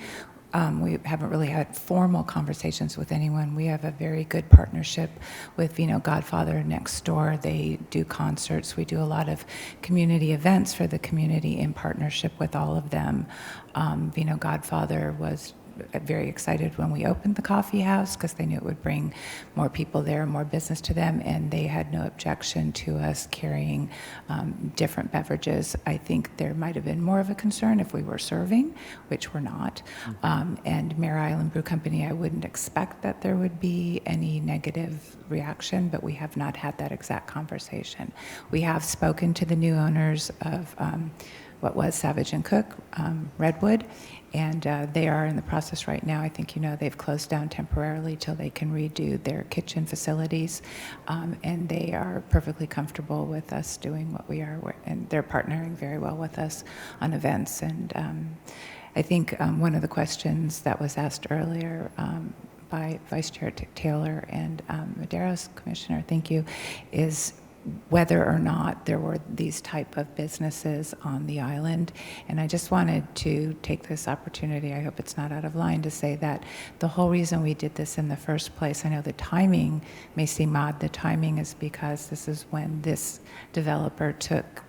We haven't really had formal conversations with anyone. We have a very good partnership with Vino Godfather next door. They do concerts. We do a lot of community events for the community in partnership with all of them. Vino Godfather was very excited when we opened the coffee house because they knew it would bring more people there, more business to them, and they had no objection to us carrying different beverages. I think there might have been more of a concern if we were serving, which we're not. And Mare Island Brew Company, I wouldn't expect that there would be any negative reaction, but we have not had that exact conversation. We have spoken to the new owners of what was Savage and Cook, Redwood, and they are in the process right now. I think you know they've closed down temporarily till they can redo their kitchen facilities, and they are perfectly comfortable with us doing what we are, and they're partnering very well with us on events. And I think one of the questions that was asked earlier by Vice Chair Taylor and Madero's Commissioner, thank you, is whether or not there were these type of businesses on the island. And I just wanted to take this opportunity, I hope it's not out of line, to say that the whole reason we did this in the first place, I know the timing may seem odd, the timing is because this is when this developer took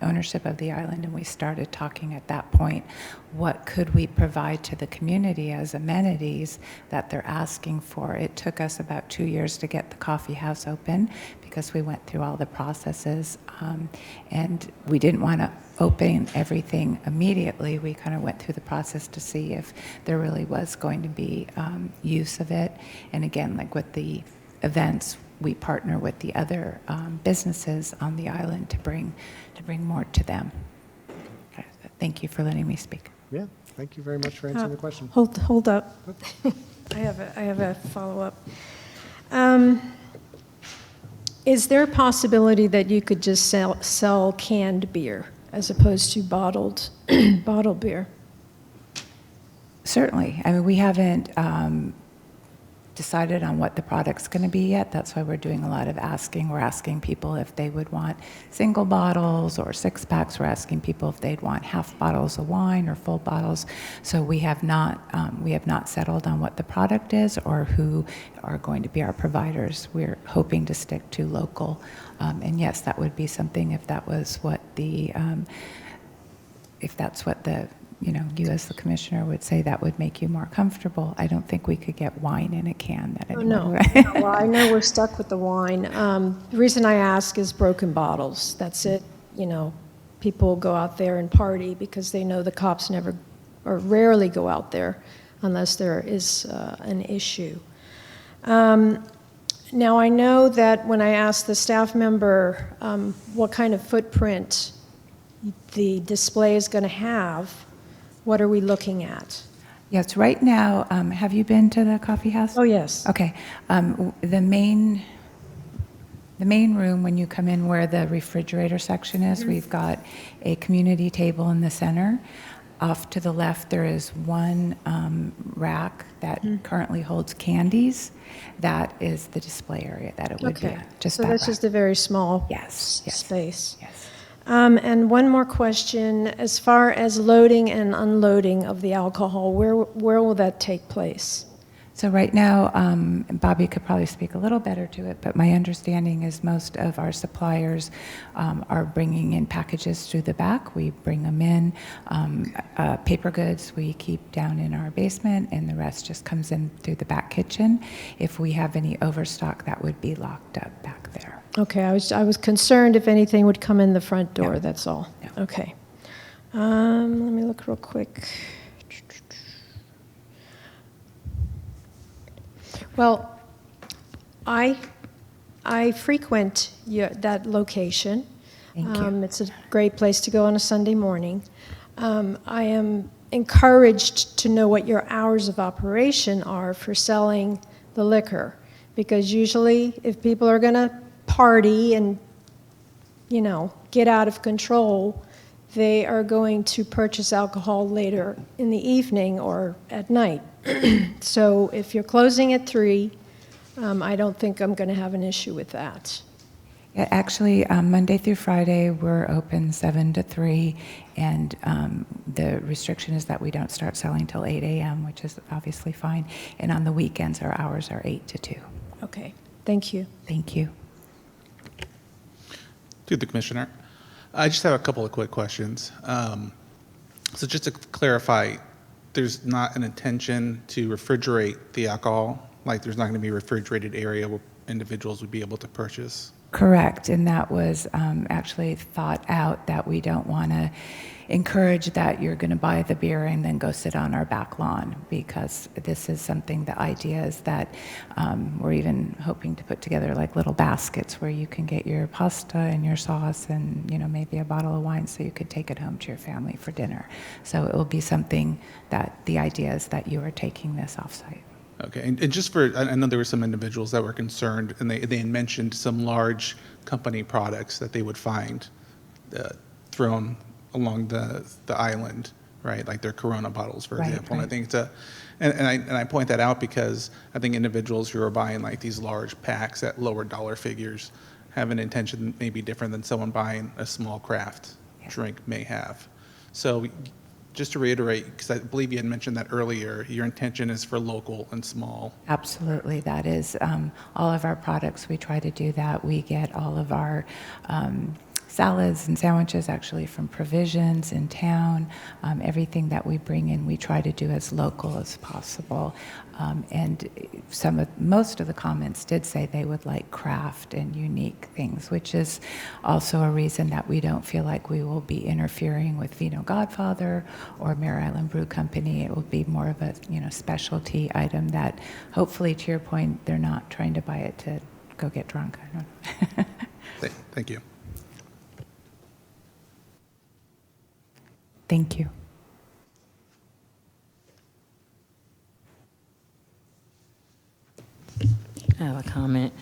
ownership of the island, and we started talking at that point, what could we provide to the community as amenities that they're asking for. It took us about 2 years to get the coffee house open because we went through all the processes, and we didn't want to open everything immediately. We kind of went through the process to see if there really was going to be use of it. And again, like with the events, we partner with the other businesses on the island to bring more to them. Thank you for letting me speak.
Yeah, thank you very much for answering the question.
Hold up. I have a follow-up. Is there a possibility that you could just sell canned beer as opposed to bottled beer?
Certainly. I mean, we haven't decided on what the product's going to be yet. That's why we're doing a lot of asking. We're asking people if they would want single bottles or six packs. We're asking people if they'd want half bottles of wine or full bottles. So we have not settled on what the product is or who are going to be our providers. We're hoping to stick to local. And yes, that would be something if that was what if that's what you as the commissioner would say, that would make you more comfortable. I don't think we could get wine in a can that anyone
No. Well, I know we're stuck with the wine. The reason I ask is broken bottles. That's it. People go out there and party because they know the cops never or rarely go out there unless there is an issue. Now, I know that when I asked the staff member what kind of footprint the display is going to have, what are we looking at?
Yes, right now, have you been to the coffee house?
Oh, yes.
Okay. The main room, when you come in where the refrigerator section is, we've got a community table in the center. Off to the left, there is one rack that currently holds candies. That is the display area that it would be.
Okay,
Just
so
that
that's
rack.
just a very small
Yes, yes.
space.
Yes.
And one more question, as far as loading and unloading of the alcohol, where will that take place?
So right now, Bobby could probably speak a little better to it, but my understanding is most of our suppliers are bringing in packages through the back. We bring them in. Paper goods we keep down in our basement, and the rest just comes in through the back kitchen. If we have any overstock, that would be locked up back there.
Okay, I was concerned if anything would come in the front door,
No.
that's all.
No.
Okay. Let me look real quick. Well, I frequent that location.
Thank you.
It's a great place to go on a Sunday morning. I am encouraged to know what your hours of operation are for selling the liquor, because usually if people are going to party and, get out of control, they are going to purchase alcohol later in the evening or at night. So if you're closing at 3, I don't think I'm going to have an issue with that.
Yeah, actually, Monday through Friday, we're open 7 to 3, and the restriction is that we don't start selling till 8 a.m., which is obviously fine. And on the weekends, our hours are 8 to 2.
Okay, thank you.
Thank you.
To the Commissioner. I just have a couple of quick questions. So just to clarify, there's not an intention to refrigerate the alcohol? Like there's not going to be a refrigerated area where individuals would be able to purchase?
Correct, and that was actually thought out, that we don't want to encourage that you're going to buy the beer and then go sit on our back lawn, because this is something, the idea is that we're even hoping to put together like little baskets where you can get your pasta and your sauce and maybe a bottle of wine, so you could take it home to your family for dinner. So it will be something that the idea is that you are taking this offsite.
Okay, and just for, I know there were some individuals that were concerned, and they had mentioned some large company products that they would find thrown along the island, right? Like their Corona bottles, for example.
Right.
And I think and I point that out because I think individuals who are buying like these large packs at lower dollar figures have an intention maybe different than someone buying a small craft drink may have. So just to reiterate, because I believe you had mentioned that earlier, your intention is for local and small.
Absolutely, that is all of our products. We try to do that. We get all of our salads and sandwiches actually from Provisions in town. Everything that we bring in, we try to do as local as possible. And most of the comments did say they would like craft and unique things, which is also a reason that we don't feel like we will be interfering with Vino Godfather or Mare Island Brew Company. It will be more of a specialty item that hopefully, to your point, they're not trying to buy it to go get drunk. I don't know.
Thank you.
Thank you.
I have a comment.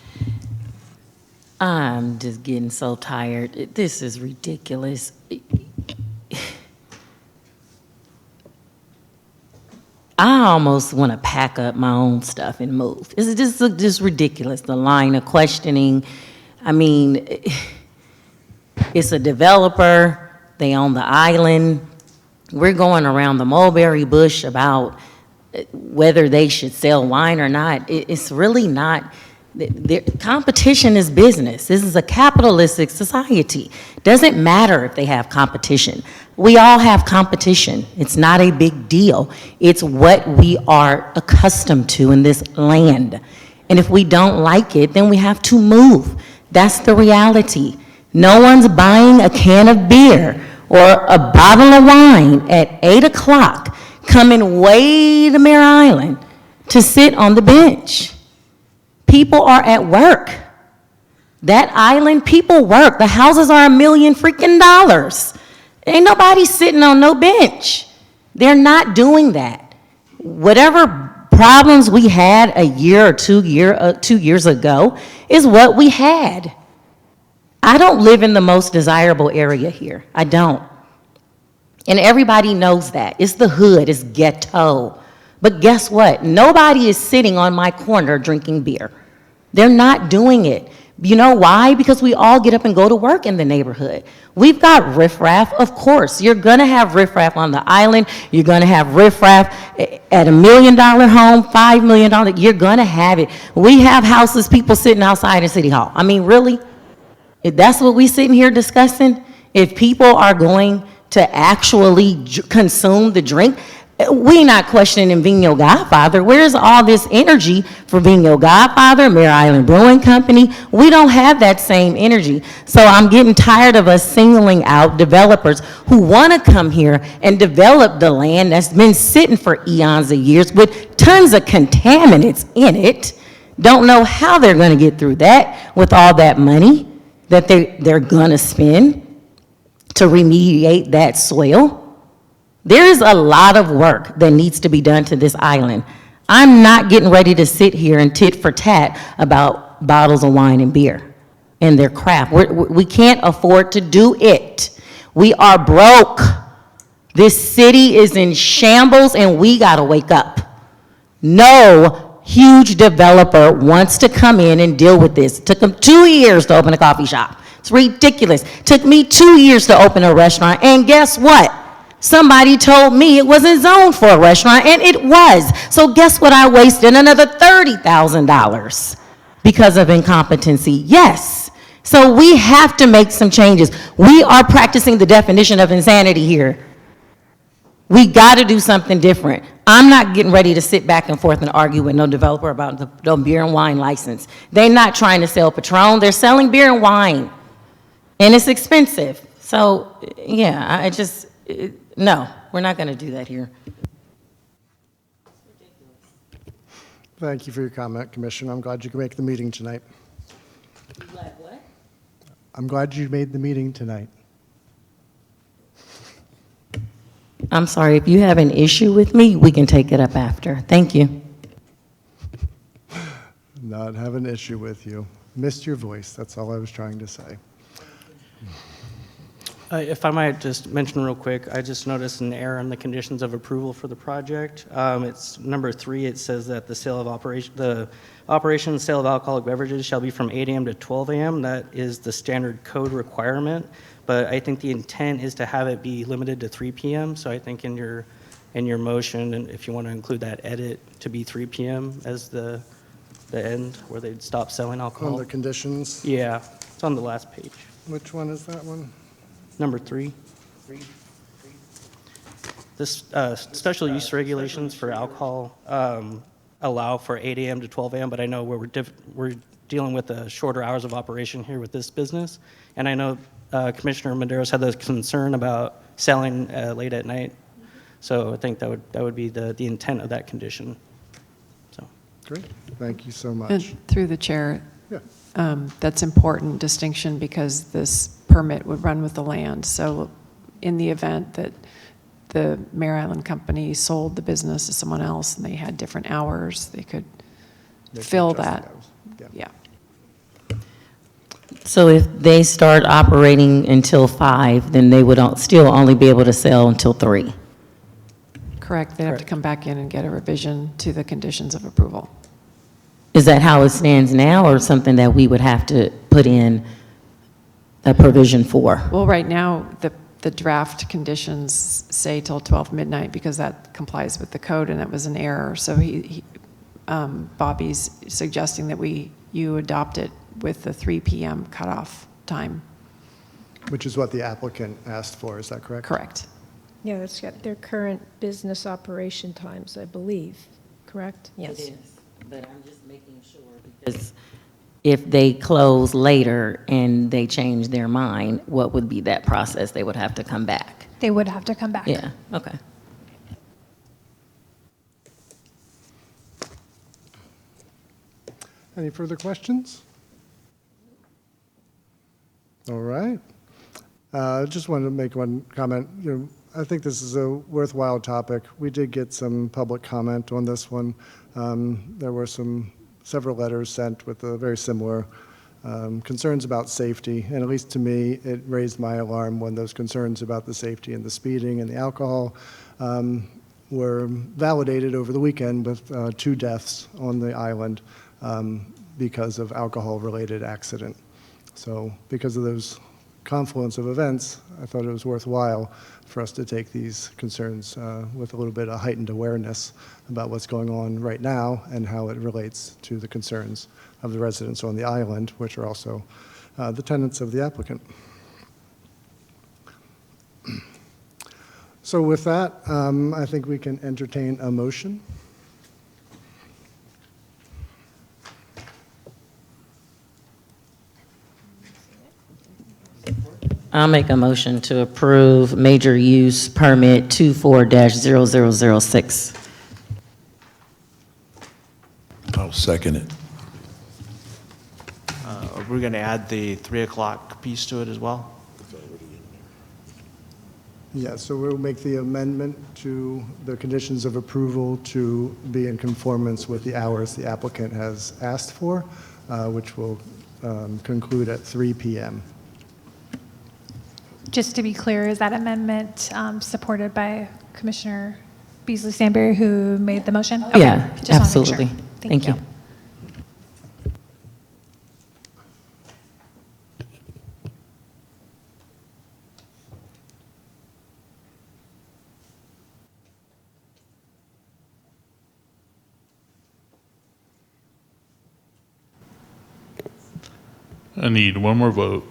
I'm just getting so tired. This is ridiculous. I almost want to pack up my own stuff and move. This is just ridiculous, the line of questioning. I mean, it's a developer. They own the island. We're going around the mulberry bush about whether they should sell wine or not. It's really not. Competition is business. This is a capitalistic society. Doesn't matter if they have competition. We all have competition. It's not a big deal. It's what we are accustomed to in this land. And if we don't like it, then we have to move. That's the reality. No one's buying a can of beer or a bottle of wine at 8 o'clock, coming way to Mare Island to sit on the bench. People are at work. That island, people work. The houses are $1 million freaking dollars. Ain't nobody sitting on no bench. They're not doing that. Whatever problems we had a year or 2 years ago is what we had. I don't live in the most desirable area here. I don't. And everybody knows that. It's the hood, it's ghetto. But guess what? Nobody is sitting on my corner drinking beer. They're not doing it. You know why? Because we all get up and go to work in the neighborhood. We've got riffraff, of course. You're gonna have riffraff on the island. You're gonna have riffraff at $1 million home, $5 million. You're gonna have it. We have houses, people sitting outside in City Hall. I mean, really? If that's what we sitting here discussing, if people are going to actually consume the drink, we not questioning being your godfather. Where's all this energy for being your godfather, Mare Island Brewing Company? We don't have that same energy. So I'm getting tired of us singling out developers who want to come here and develop the land that's been sitting for eons of years with tons of contaminants in it. Don't know how they're going to get through that with all that money that they're gonna spend to remediate that soil. There is a lot of work that needs to be done to this island. I'm not getting ready to sit here and tit for tat about bottles of wine and beer and their crap. We can't afford to do it. We are broke. This city is in shambles and we gotta wake up. No huge developer wants to come in and deal with this. It took them 2 years to open a coffee shop. It's ridiculous. It took me 2 years to open a restaurant, and guess what? Somebody told me it wasn't zoned for a restaurant, and it was. So guess what? I wasted another $30,000 because of incompetency. Yes. So we have to make some changes. We are practicing the definition of insanity here. We got to do something different. I'm not getting ready to sit back and forth and argue with no developer about the beer and wine license. They're not trying to sell Patron. They're selling beer and wine, and it's expensive. So, yeah, no, we're not going to do that here.
Thank you for your comment, Commissioner. I'm glad you could make the meeting tonight.
You glad what?
I'm glad you made the meeting tonight.
I'm sorry, if you have an issue with me, we can take it up after. Thank you.
Not have an issue with you. Missed your voice, that's all I was trying to say.
If I might just mention real quick, I just noticed an error in the conditions of approval for the project. It's number 3. It says that the operation and sale of alcoholic beverages shall be from 8 a.m. to 12 a.m. That is the standard code requirement, but I think the intent is to have it be limited to 3 p.m. So I think in your motion, and if you want to include that edit to be 3 p.m. as the end where they'd stop selling alcohol.
On the conditions?
Yeah, it's on the last page.
Which one is that one?
Number 3. This special use regulations for alcohol allow for 8 a.m. to 12 a.m., but I know we're dealing with the shorter hours of operation here with this business, and I know Commissioner Madero's had the concern about selling late at night, so I think that would be the intent of that condition. So.
Great, thank you so much.
And through the chair,
Yeah.
that's important distinction because this permit would run with the land. So in the event that the Mare Island Company sold the business to someone else and they had different hours, they could fill that. Yeah.
So if they start operating until 5, then they would still only be able to sell until 3.
Correct. They'd have to come back in and get a revision to the conditions of approval.
Is that how it stands now, or something that we would have to put in a provision for?
Well, right now, the draft conditions say till 12 midnight because that complies with the code and it was an error. So Bobby's suggesting that you adopt it with the 3 p.m. cutoff time.
Which is what the applicant asked for, is that correct?
Correct.
Yeah, it's got their current business operation times, I believe, correct? Yes.
It is, but I'm just making sure, because if they close later and they change their mind, what would be that process? They would have to come back.
They would have to come back.
Yeah, okay.
Any further questions? All right. Just wanted to make one comment. I think this is a worthwhile topic. We did get some public comment on this one. There were several letters sent with very similar concerns about safety, and at least to me, it raised my alarm when those concerns about the safety and the speeding and the alcohol were validated over the weekend with 2 deaths on the island because of alcohol-related accident. So because of those confluence of events, I thought it was worthwhile for us to take these concerns with a little bit of heightened awareness about what's going on right now and how it relates to the concerns of the residents on the island, which are also the tenants of the applicant. So with that, I think we can entertain a motion.
I'll make a motion to approve major use permit 24-0006.
I'll second it.
Are we going to add the 3 o'clock piece to it as well?
Yeah, so we'll make the amendment to the conditions of approval to be in conformance with the hours the applicant has asked for, which will conclude at 3 p.m.
Just to be clear, is that amendment supported by Commissioner Beasley Stanberry, who made the motion? Okay,
Yeah,
just wanna make sure.
absolutely. Thank you.
I need one more vote.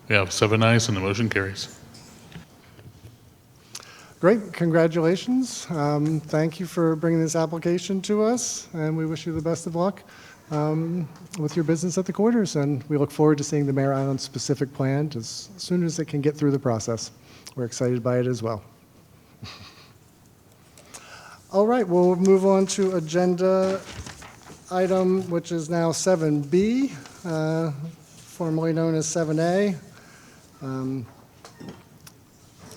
We have 7 ayes and the motion carries.
Great, congratulations. Thank you for bringing this application to us, and we wish you the best of luck with your business at the quarters, and we look forward to seeing the Mare Island specific plan as soon as it can get through the process. We're excited by it as well. All right, we'll move on to agenda item, which is now 7B, formerly known as 7A.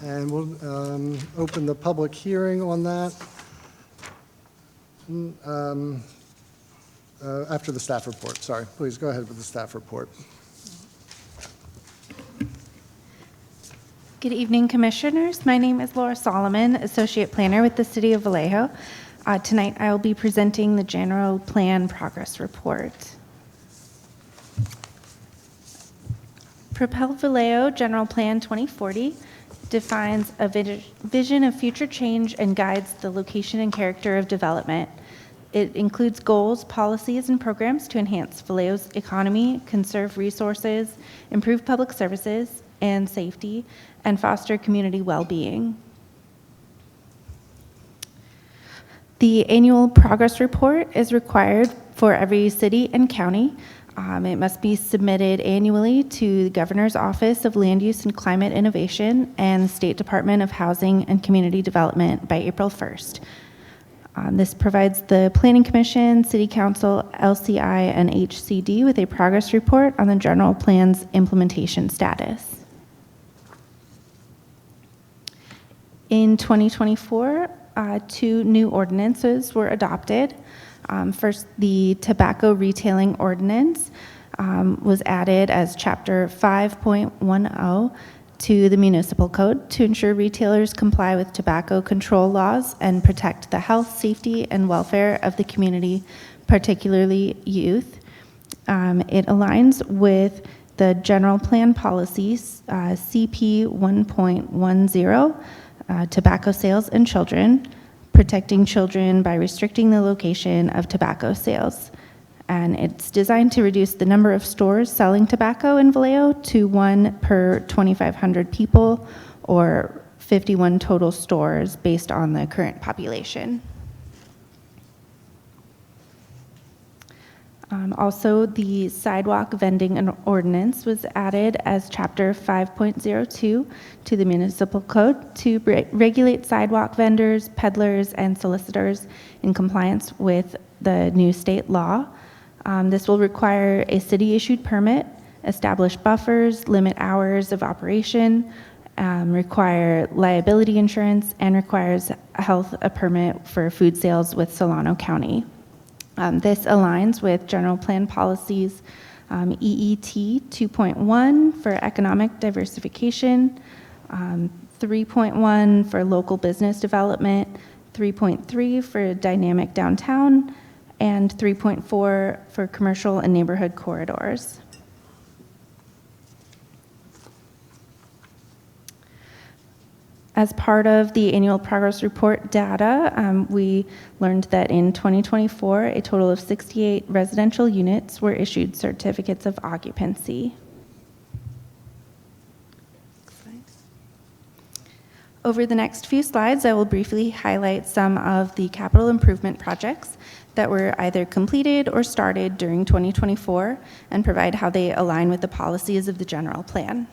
And we'll open the public hearing on that after the staff report. Sorry, please go ahead with the staff report.
Good evening, Commissioners. My name is Laura Solomon, Associate Planner with the City of Vallejo. Tonight, I will be presenting the General Plan Progress Report. Propel Vallejo General Plan 2040 defines a vision of future change and guides the location and character of development. It includes goals, policies, and programs to enhance Vallejo's economy, conserve resources, improve public services and safety, and foster community well-being. The annual progress report is required for every city and county. It must be submitted annually to the Governor's Office of Land Use and Climate Innovation and the State Department of Housing and Community Development by April 1st. This provides the Planning Commission, City Council, LCI, and HCD with a progress report on the general plan's implementation status. In 2024, 2 new ordinances were adopted. First, the tobacco retailing ordinance was added as Chapter 5.10 to the municipal code to ensure retailers comply with tobacco control laws and protect the health, safety, and welfare of the community, particularly youth. It aligns with the general plan policies, CP 1.10, tobacco sales and children, protecting children by restricting the location of tobacco sales. And it's designed to reduce the number of stores selling tobacco in Vallejo to 1 per 2,500 people, or 51 total stores based on the current population. Also, the sidewalk vending ordinance was added as Chapter 5.02 to the municipal code to regulate sidewalk vendors, peddlers, and solicitors in compliance with the new state law. This will require a city-issued permit, establish buffers, limit hours of operation, require liability insurance, and requires a permit for food sales with Solano County. This aligns with general plan policies EET 2.1 for economic diversification, 3.1 for local business development, 3.3 for dynamic downtown, and 3.4 for commercial and neighborhood corridors. As part of the annual progress report data, we learned that in 2024, a total of 68 residential units were issued certificates of occupancy. Over the next few slides, I will briefly highlight some of the capital improvement projects that were either completed or started during 2024 and provide how they align with the policies of the general plan.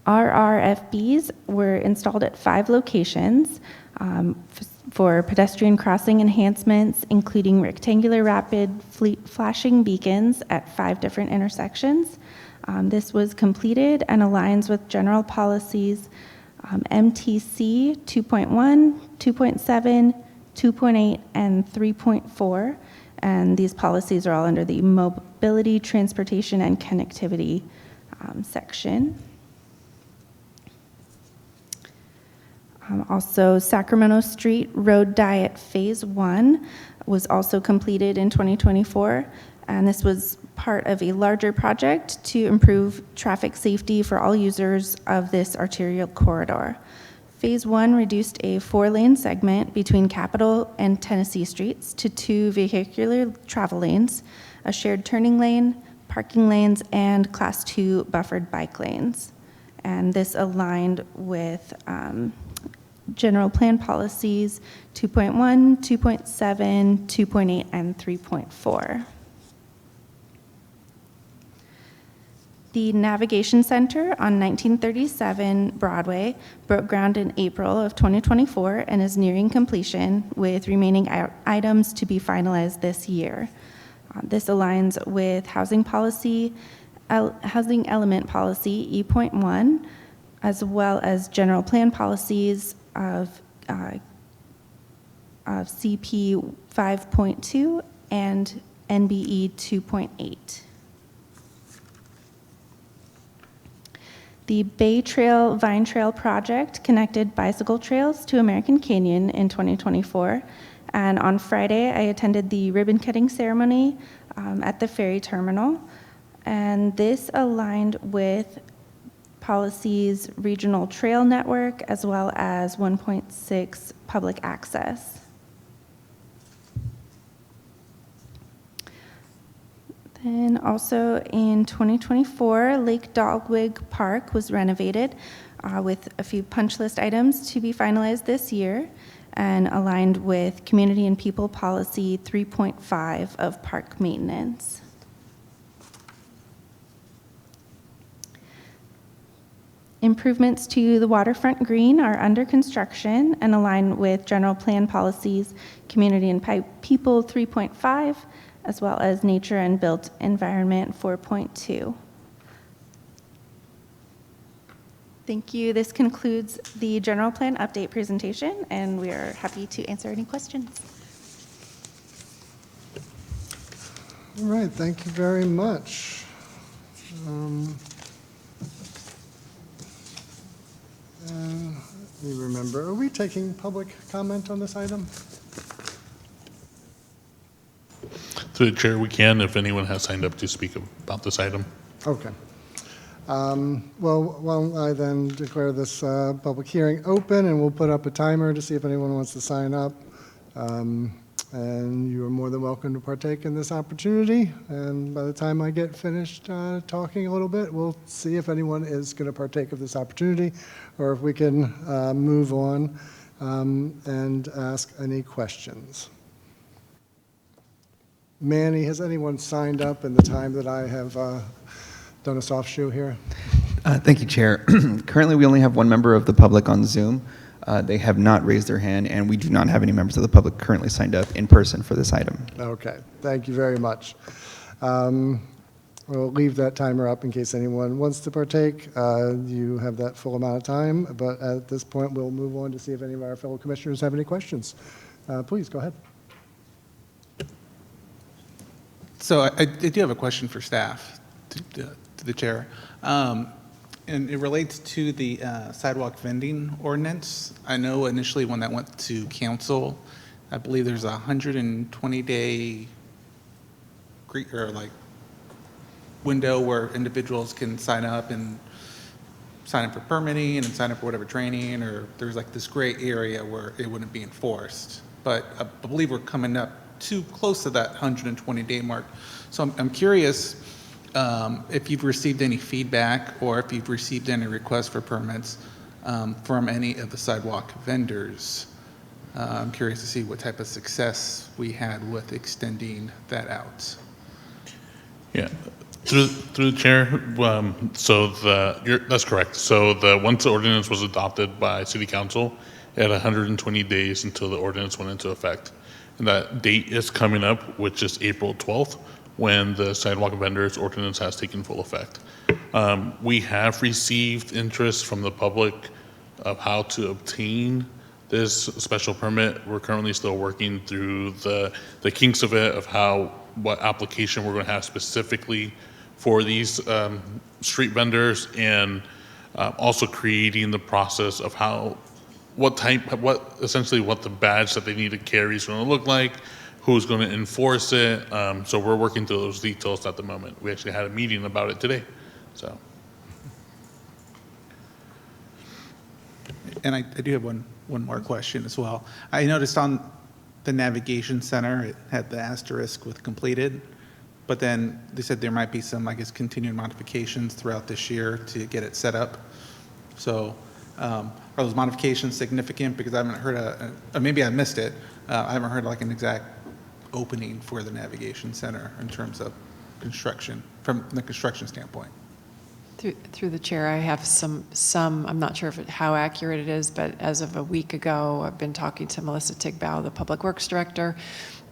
RRFBs were installed at 5 locations for pedestrian crossing enhancements, including rectangular rapid flashing beacons at 5 different intersections. This was completed and aligns with general policies MTC 2.1, 2.7, 2.8, and 3.4. And these policies are all under the mobility, transportation, and connectivity section. Also, Sacramento Street Road Diet Phase 1 was also completed in 2024, and this was part of a larger project to improve traffic safety for all users of this arterial corridor. Phase 1 reduced a 4-lane segment between Capitol and Tennessee Streets to 2 vehicular travel lanes, a shared turning lane, parking lanes, and Class 2 buffered bike lanes. And this aligned with general plan policies 2.1, 2.7, 2.8, and 3.4. The Navigation Center on 1937 Broadway broke ground in April of 2024 and is nearing completion, with remaining items to be finalized this year. This aligns with housing element policy E.1, as well as general plan policies of CP 5.2 and NBE 2.8. The Bay Trail Vine Trail project connected bicycle trails to American Canyon in 2024. And on Friday, I attended the ribbon cutting ceremony at the ferry terminal. And this aligned with policies regional trail network as well as 1.6 public access. Then also in 2024, Lake Dogwig Park was renovated with a few punch list items to be finalized this year and aligned with community and people policy 3.5 of park maintenance. Improvements to the waterfront green are under construction and align with general plan policies, community and people 3.5, as well as nature and built environment 4.2. Thank you. This concludes the general plan update presentation, and we are happy to answer any questions.
All right, thank you very much. Let me remember, are we taking public comment on this item?
Through the chair, we can if anyone has signed up to speak about this item.
Okay. Well, why don't I then declare this public hearing open, and we'll put up a timer to see if anyone wants to sign up. And you are more than welcome to partake in this opportunity. And by the time I get finished talking a little bit, we'll see if anyone is going to partake of this opportunity, or if we can move on and ask any questions. Manny, has anyone signed up in the time that I have done a soft shoe here?
Thank you, Chair. Currently, we only have one member of the public on Zoom. They have not raised their hand, and we do not have any members of the public currently signed up in person for this item.
Okay, thank you very much. We'll leave that timer up in case anyone wants to partake. You have that full amount of time, but at this point, we'll move on to see if any of our fellow commissioners have any questions. Please, go ahead.
So I do have a question for staff, to the chair. And it relates to the sidewalk vending ordinance. I know initially when that went to council, I believe there's a 120-day window where individuals can sign up for permitting and then sign up for whatever training, or there's like this gray area where it wouldn't be enforced. But I believe we're coming up too close to that 120-day mark. So I'm curious if you've received any feedback or if you've received any requests for permits from any of the sidewalk vendors. I'm curious to see what type of success we had with extending that out.
Yeah, through the chair. That's correct. So once the ordinance was adopted by City Council, it had 120 days until the ordinance went into effect, and that date is coming up, which is April 12th, when the sidewalk vendors ordinance has taken full effect. We have received interest from the public of how to obtain this special permit. We're currently still working through the kinks of it, of what application we're going to have specifically for these street vendors, and also creating the process of essentially what the badge that they need to carry is going to look like, who's going to enforce it. So we're working through those details at the moment. We actually had a meeting about it today. So.
And I do have one more question as well. I noticed on the navigation center, it had the asterisk with completed, but then they said there might be some, I guess, continued modifications throughout this year to get it set up. So are those modifications significant? Because I haven't heard maybe I missed it. I haven't heard like an exact opening for the navigation center in terms of construction, from the construction standpoint.
Through the chair, I have some. I'm not sure how accurate it is, but as of a week ago, I've been talking to Melissa Tigbow, the Public Works Director.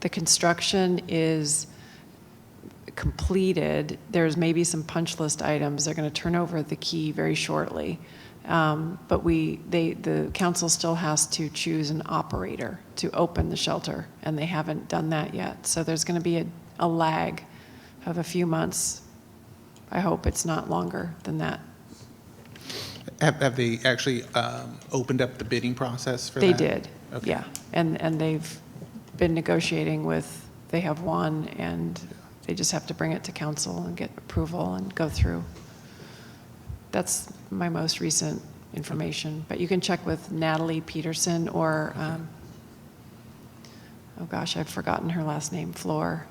The construction is completed. There's maybe some punch list items. They're going to turn over the key very shortly. But the council still has to choose an operator to open the shelter, and they haven't done that yet. So there's going to be a lag of a few months. I hope it's not longer than that.
Have they actually opened up the bidding process for
that? They did,
okay.
Yeah. And they've been negotiating they have one, and they just have to bring it to council and get approval and go through. That's my most recent information. But you can check with Natalie Peterson or, oh gosh, I've forgotten her last name, Floor.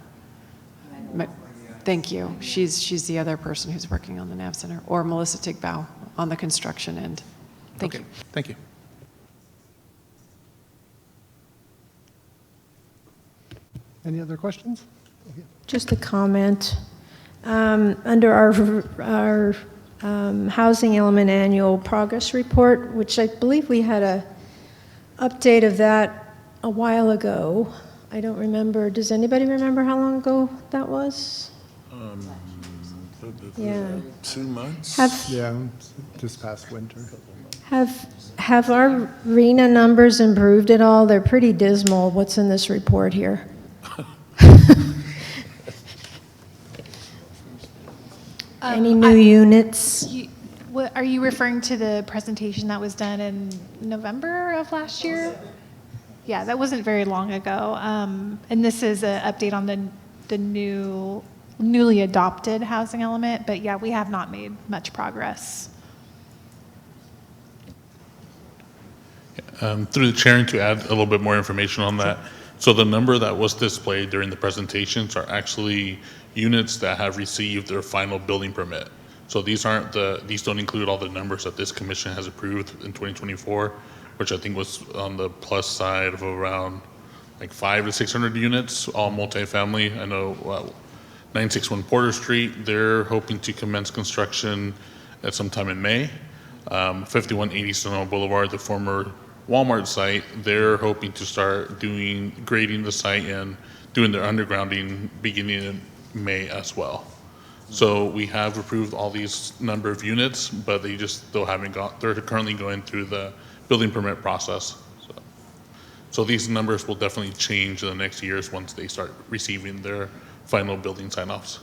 Thank you. She's the other person who's working on the Nav Center, or Melissa Tigbow on the construction end. Thank you.
Thank you.
Any other questions?
Just a comment. Under our housing element annual progress report, which I believe we had a update of that a while ago. I don't remember. Does anybody remember how long ago that was? Yeah.
2 months?
Just past winter.
Have our RENA numbers improved at all? They're pretty dismal, what's in this report here. Any new units?
Are you referring to the presentation that was done in November of last year? Yeah, that wasn't very long ago. And this is an update on the newly adopted housing element, but yeah, we have not made much progress.
Through the chair, and to add a little bit more information on that. So the number that was displayed during the presentations are actually units that have received their final building permit. So these don't include all the numbers that this commission has approved in 2024, which I think was on the plus side of around like 500 to 600 units, all multifamily. I know 961 Porter Street, they're hoping to commence construction at sometime in May. 5180 Sonoma Boulevard, the former Walmart site, they're hoping to start grading the site and doing their undergrounding beginning in May as well. So we have approved all these number of units, but they just still haven't they're currently going through the building permit process. So these numbers will definitely change in the next years once they start receiving their final building sign-offs.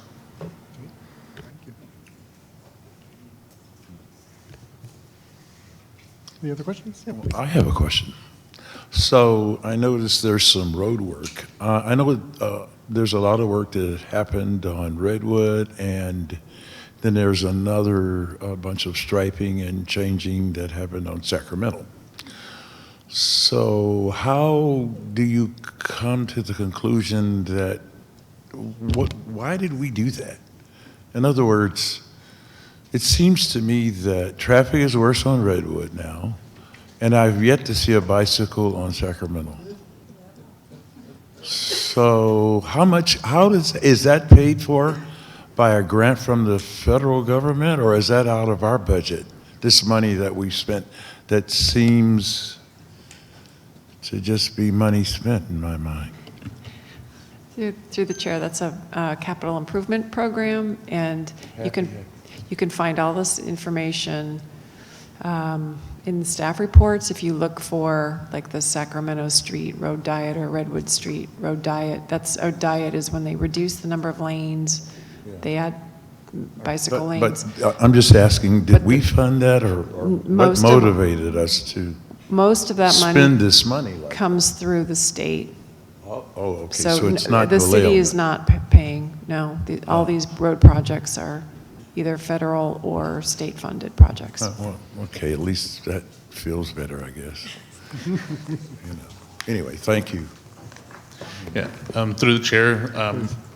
Any other questions? Yeah,
I have a question. So I noticed there's some road work. I know there's a lot of work that happened on Redwood, and then there's another bunch of striping and changing that happened on Sacramento. So how do you come to the conclusion that, why did we do that? In other words, it seems to me that traffic is worse on Redwood now, and I've yet to see a bicycle on Sacramento. So is that paid for by a grant from the federal government, or is that out of our budget? This money that we spent that seems to just be money spent in my mind.
Through the chair, that's a capital improvement program, and you can find all this information in the staff reports. If you look for like the Sacramento Street Road Diet or Redwood Street Road Diet, a diet is when they reduce the number of lanes, they add bicycle lanes.
But I'm just asking, did we fund that, or what motivated us to
most of that
spend this money?
Comes through the state.
Oh, okay, so it's not
the city is not paying, no. All these road projects are either federal or state-funded projects.
Well, okay, at least that feels better, I guess. Anyway, thank you.
Yeah, through the chair,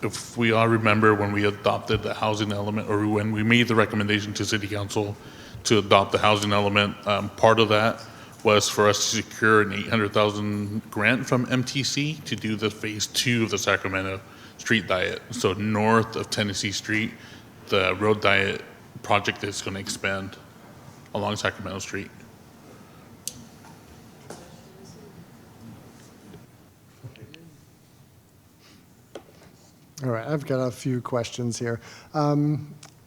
if we all remember when we adopted the housing element, or when we made the recommendation to City Council to adopt the housing element, part of that was for us to secure an $800,000 grant from MTC to do the phase 2 of the Sacramento Street Diet. So north of Tennessee Street, the road diet project is going to expand along Sacramento Street.
All right, I've got a few questions here,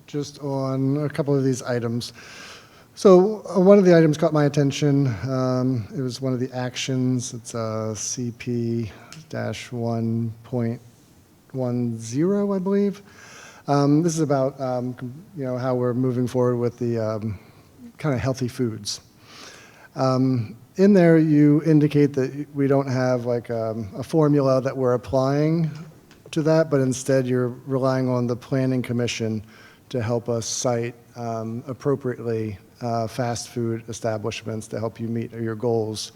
just on a couple of these items. So one of the items caught my attention. It was one of the actions. It's CP-1.10, I believe. This is about how we're moving forward with the kind of healthy foods. In there, you indicate that we don't have like a formula that we're applying to that, but instead you're relying on the Planning Commission to help us cite appropriately fast food establishments to help you meet your goals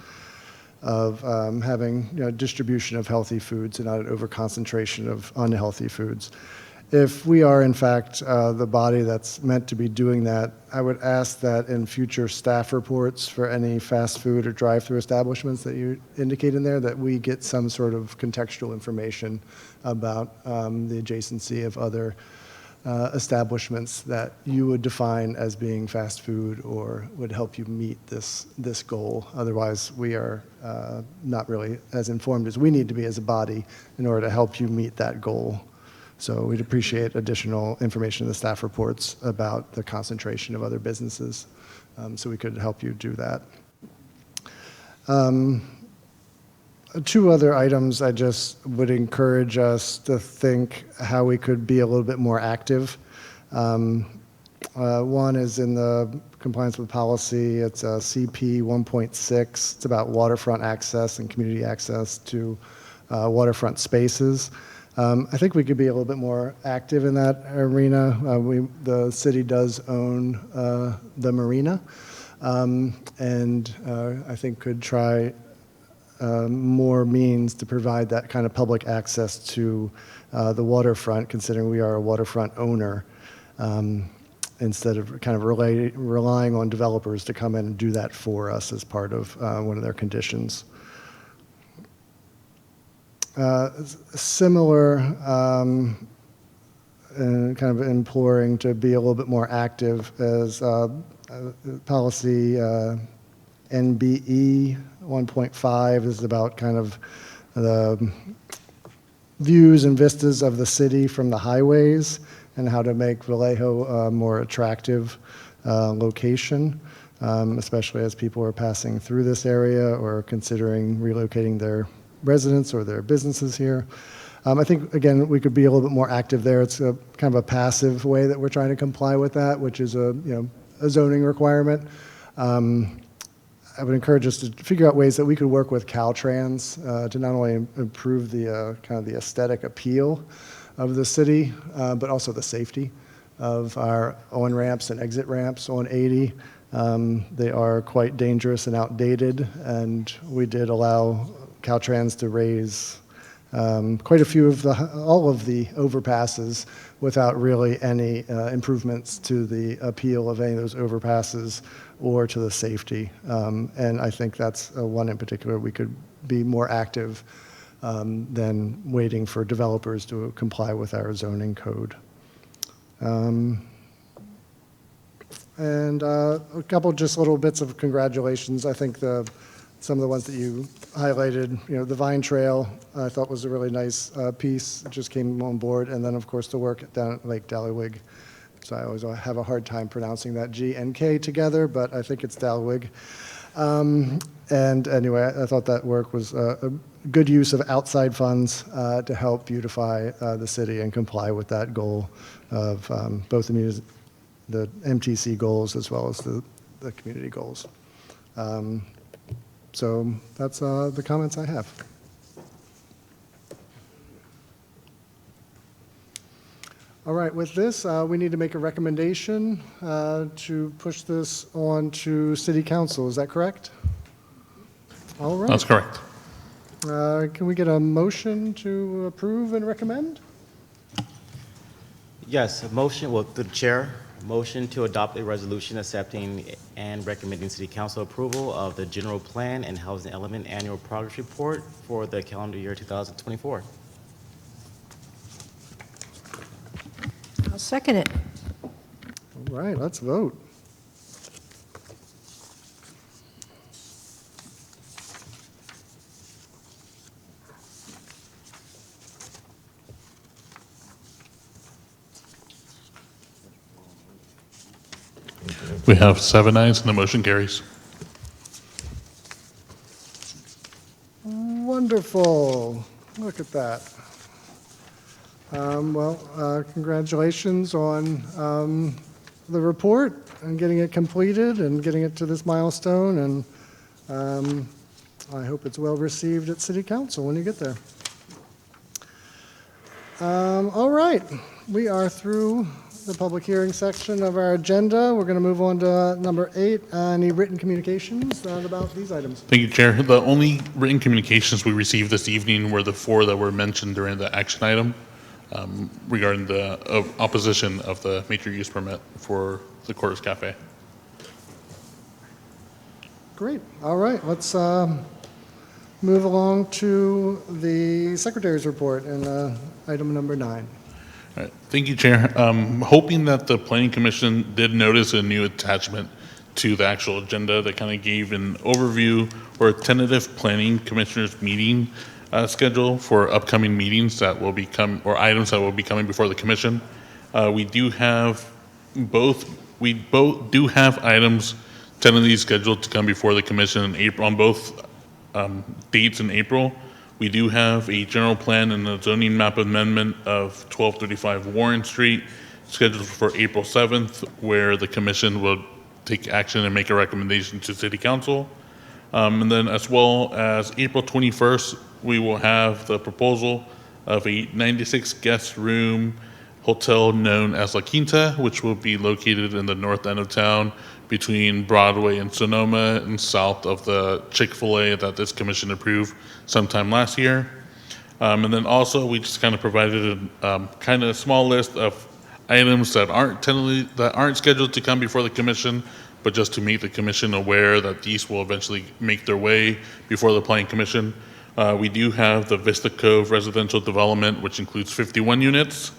of having distribution of healthy foods and not an overconcentration of unhealthy foods. If we are, in fact, the body that's meant to be doing that, I would ask that in future staff reports for any fast food or drive-through establishments that you indicate in there, that we get some sort of contextual information about the adjacency of other establishments that you would define as being fast food or would help you meet this goal. Otherwise, we are not really as informed as we need to be as a body in order to help you meet that goal. So we'd appreciate additional information in the staff reports about the concentration of other businesses, so we could help you do that. Two other items I just would encourage us to think how we could be a little bit more active. One is in the compliance with policy. It's a CP 1.6. It's about waterfront access and community access to waterfront spaces. I think we could be a little bit more active in that arena. The city does own the marina, and I think could try more means to provide that kind of public access to the waterfront, considering we are a waterfront owner, instead of kind of relying on developers to come in and do that for us as part of one of their conditions. similar, and kind of imploring to be a little bit more active as policy NBE 1.5 is about kind of the views and vistas of the city from the highways and how to make Vallejo a more attractive location, especially as people are passing through this area or considering relocating their residents or their businesses here. I think, again, we could be a little bit more active there. It's a kind of a passive way that we're trying to comply with that, which is a zoning requirement. I would encourage us to figure out ways that we could work with Caltrans to not only improve the kind of the aesthetic appeal of the city, but also the safety of our on-ramps and exit ramps on 80. They are quite dangerous and outdated, and we did allow Caltrans to raise quite a few of all of the overpasses without really any improvements to the appeal of any of those overpasses or to the safety. And I think that's one in particular we could be more active than waiting for developers to comply with our zoning code. And a couple just little bits of congratulations. I think some of the ones that you highlighted, the Vine Trail, I thought was a really nice piece. It just came on board. And then, of course, the work down at Lake Dallowig. So I always have a hard time pronouncing that G and K together, but I think it's Dallowig. And anyway, I thought that work was a good use of outside funds to help beautify the city and comply with that goal of both the MTC goals as well as the community goals. So that's the comments I have. All right, with this, we need to make a recommendation to push this on to City Council. Is that correct? All right.
That's correct.
Can we get a motion to approve and recommend?
Yes, a motion, well, through the chair, motion to adopt a resolution accepting and recommending City Council approval of the General Plan and Housing Element Annual Progress Report for the calendar year 2024.
I'll second it.
All right, let's vote.
We have 7 ayes and the motion carries.
Wonderful. Look at that. Congratulations on the report and getting it completed and getting it to this milestone. And I hope it's well received at City Council when you get there. All right, we are through the public hearing section of our agenda. We're going to move on to number 8. Any written communications about these items?
Thank you, Chair. The only written communications we received this evening were the 4 that were mentioned during the action item regarding the opposition of the major use permit for the Quarters Cafe.
Great. All right, let's move along to the Secretary's report and item number 9.
All right. Thank you, Chair. Hoping that the Planning Commission did notice a new attachment to the actual agenda that kind of gave an overview or a tentative Planning Commissioners meeting schedule for upcoming meetings that will become, or items that will be coming before the Commission. We do have both items tentatively scheduled to come before the Commission in April, on both dates in April. We do have a general plan and a zoning map amendment of 1235 Warren Street scheduled for April 7th, where the Commission will take action and make a recommendation to City Council. And then as well as April 21st, we will have the proposal of a 96 guest room hotel known as La Quinta, which will be located in the north end of town between Broadway and Sonoma and south of the Chick-fil-A that this commission approved sometime last year. And then also we just kind of provided a kind of a small list of items that aren't scheduled to come before the commission, but just to make the commission aware that these will eventually make their way before the Planning Commission. We do have the Vista Cove residential development, which includes 51 units.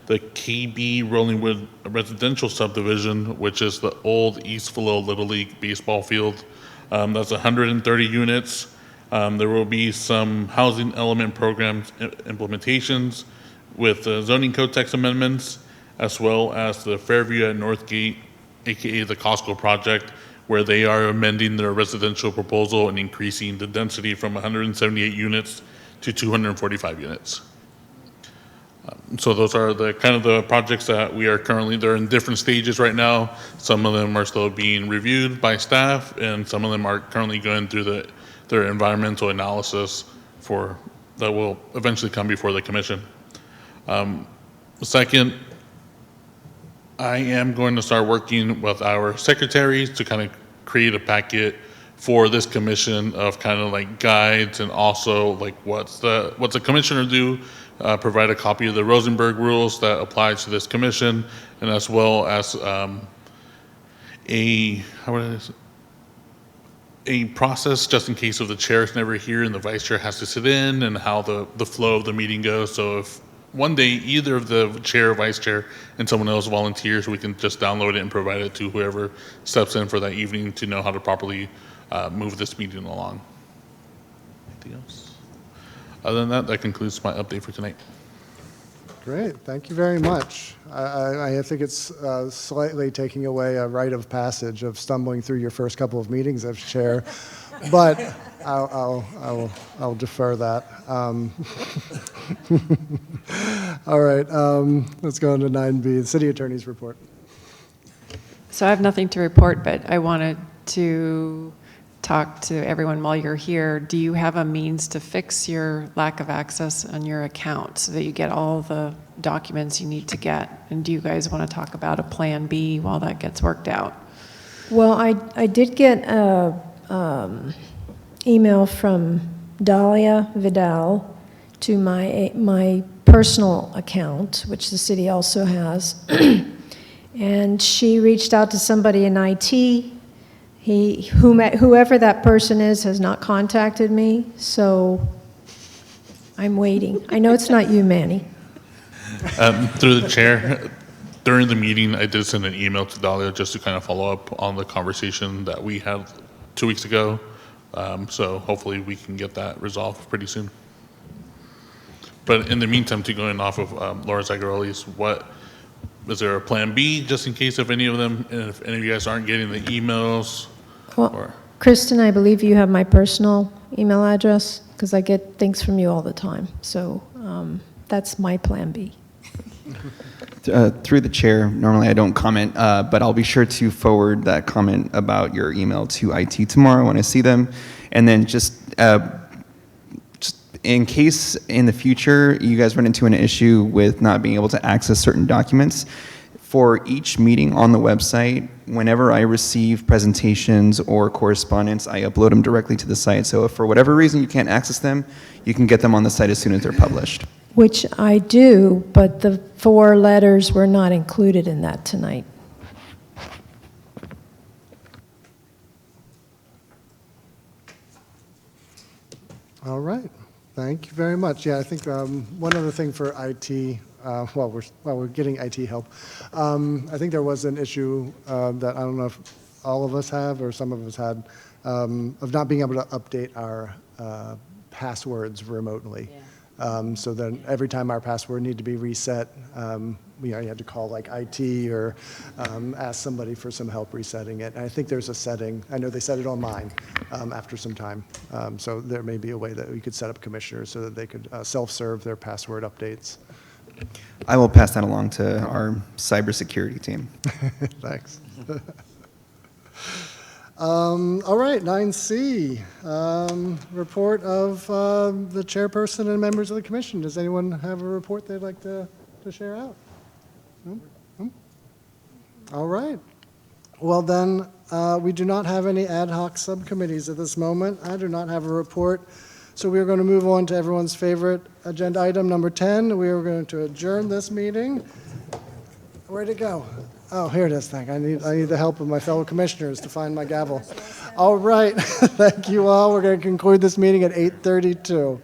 The KB Rollingwood residential subdivision, which is the old East Willow Little League baseball field. That's 130 units. There will be some housing element programs implementations with the zoning code text amendments, as well as the Fairview at Northgate, aka the Costco project, where they are amending their residential proposal and increasing the density from 178 units to 245 units. So those are the kind of the projects that we are currently, they're in different stages right now. Some of them are still being reviewed by staff, and some of them are currently going through their environmental analysis that will eventually come before the commission. Second, I am going to start working with our secretaries to kind of create a packet for this commission of kind of like guides, and also like what's the commissioner do, provide a copy of the Rosenberg rules that apply to this commission, and as well as a process just in case of the chair is never here and the vice chair has to sit in, and how the flow of the meeting goes. So if one day either of the chair or vice chair and someone else volunteers, we can just download it and provide it to whoever steps in for that evening to know how to properly move this meeting along. Anything else? Other than that, that concludes my update for tonight.
Great, thank you very much. I think it's slightly taking away a rite of passage of stumbling through your first couple of meetings as chair, but I'll defer that. All right, let's go on to 9B, the city attorney's report.
So I have nothing to report, but I wanted to talk to everyone while you're here. Do you have a means to fix your lack of access on your account so that you get all the documents you need to get? And do you guys want to talk about a plan B while that gets worked out?
Well, I did get a email from Dahlia Vidal to my personal account, which the city also has, and she reached out to somebody in IT. Whoever that person is has not contacted me, so I'm waiting. I know it's not you, Manny.
Through the chair, during the meeting, I did send an email to Dahlia just to kind of follow up on the conversation that we had 2 weeks ago. So hopefully we can get that resolved pretty soon. But in the meantime, to going off of Laura Zagaroli's, is there a plan B just in case if any of you guys aren't getting the emails?
Well, Kristen, I believe you have my personal email address because I get things from you all the time. So that's my plan B.
Through the chair, normally I don't comment, but I'll be sure to forward that comment about your email to IT tomorrow when I see them. And then just in case in the future you guys run into an issue with not being able to access certain documents, for each meeting on the website, whenever I receive presentations or correspondence, I upload them directly to the site. So if for whatever reason you can't access them, you can get them on the site as soon as they're published.
Which I do, but the 4 letters were not included in that tonight.
All right, thank you very much. Yeah, I think one other thing for IT, while we're getting IT help, I think there was an issue that I don't know if all of us have or some of us had, of not being able to update our passwords remotely. So then every time our password needed to be reset, you had to call like IT or ask somebody for some help resetting it. And I think there's a setting. I know they set it on mine after some time. So there may be a way that we could set up commissioners so that they could self-serve their password updates.
I will pass that along to our cybersecurity team.
Thanks. All right, 9C, report of the chairperson and members of the commission. Does anyone have a report they'd like to share out? No? No? All right. Well then, we do not have any ad hoc subcommittees at this moment. I do not have a report. So we are going to move on to everyone's favorite agenda item, number 10. We are going to adjourn this meeting. Where'd it go? Oh, here it is. I need the help of my fellow commissioners to find my gavel. All right. Thank you all. We're going to conclude this meeting at 8:32.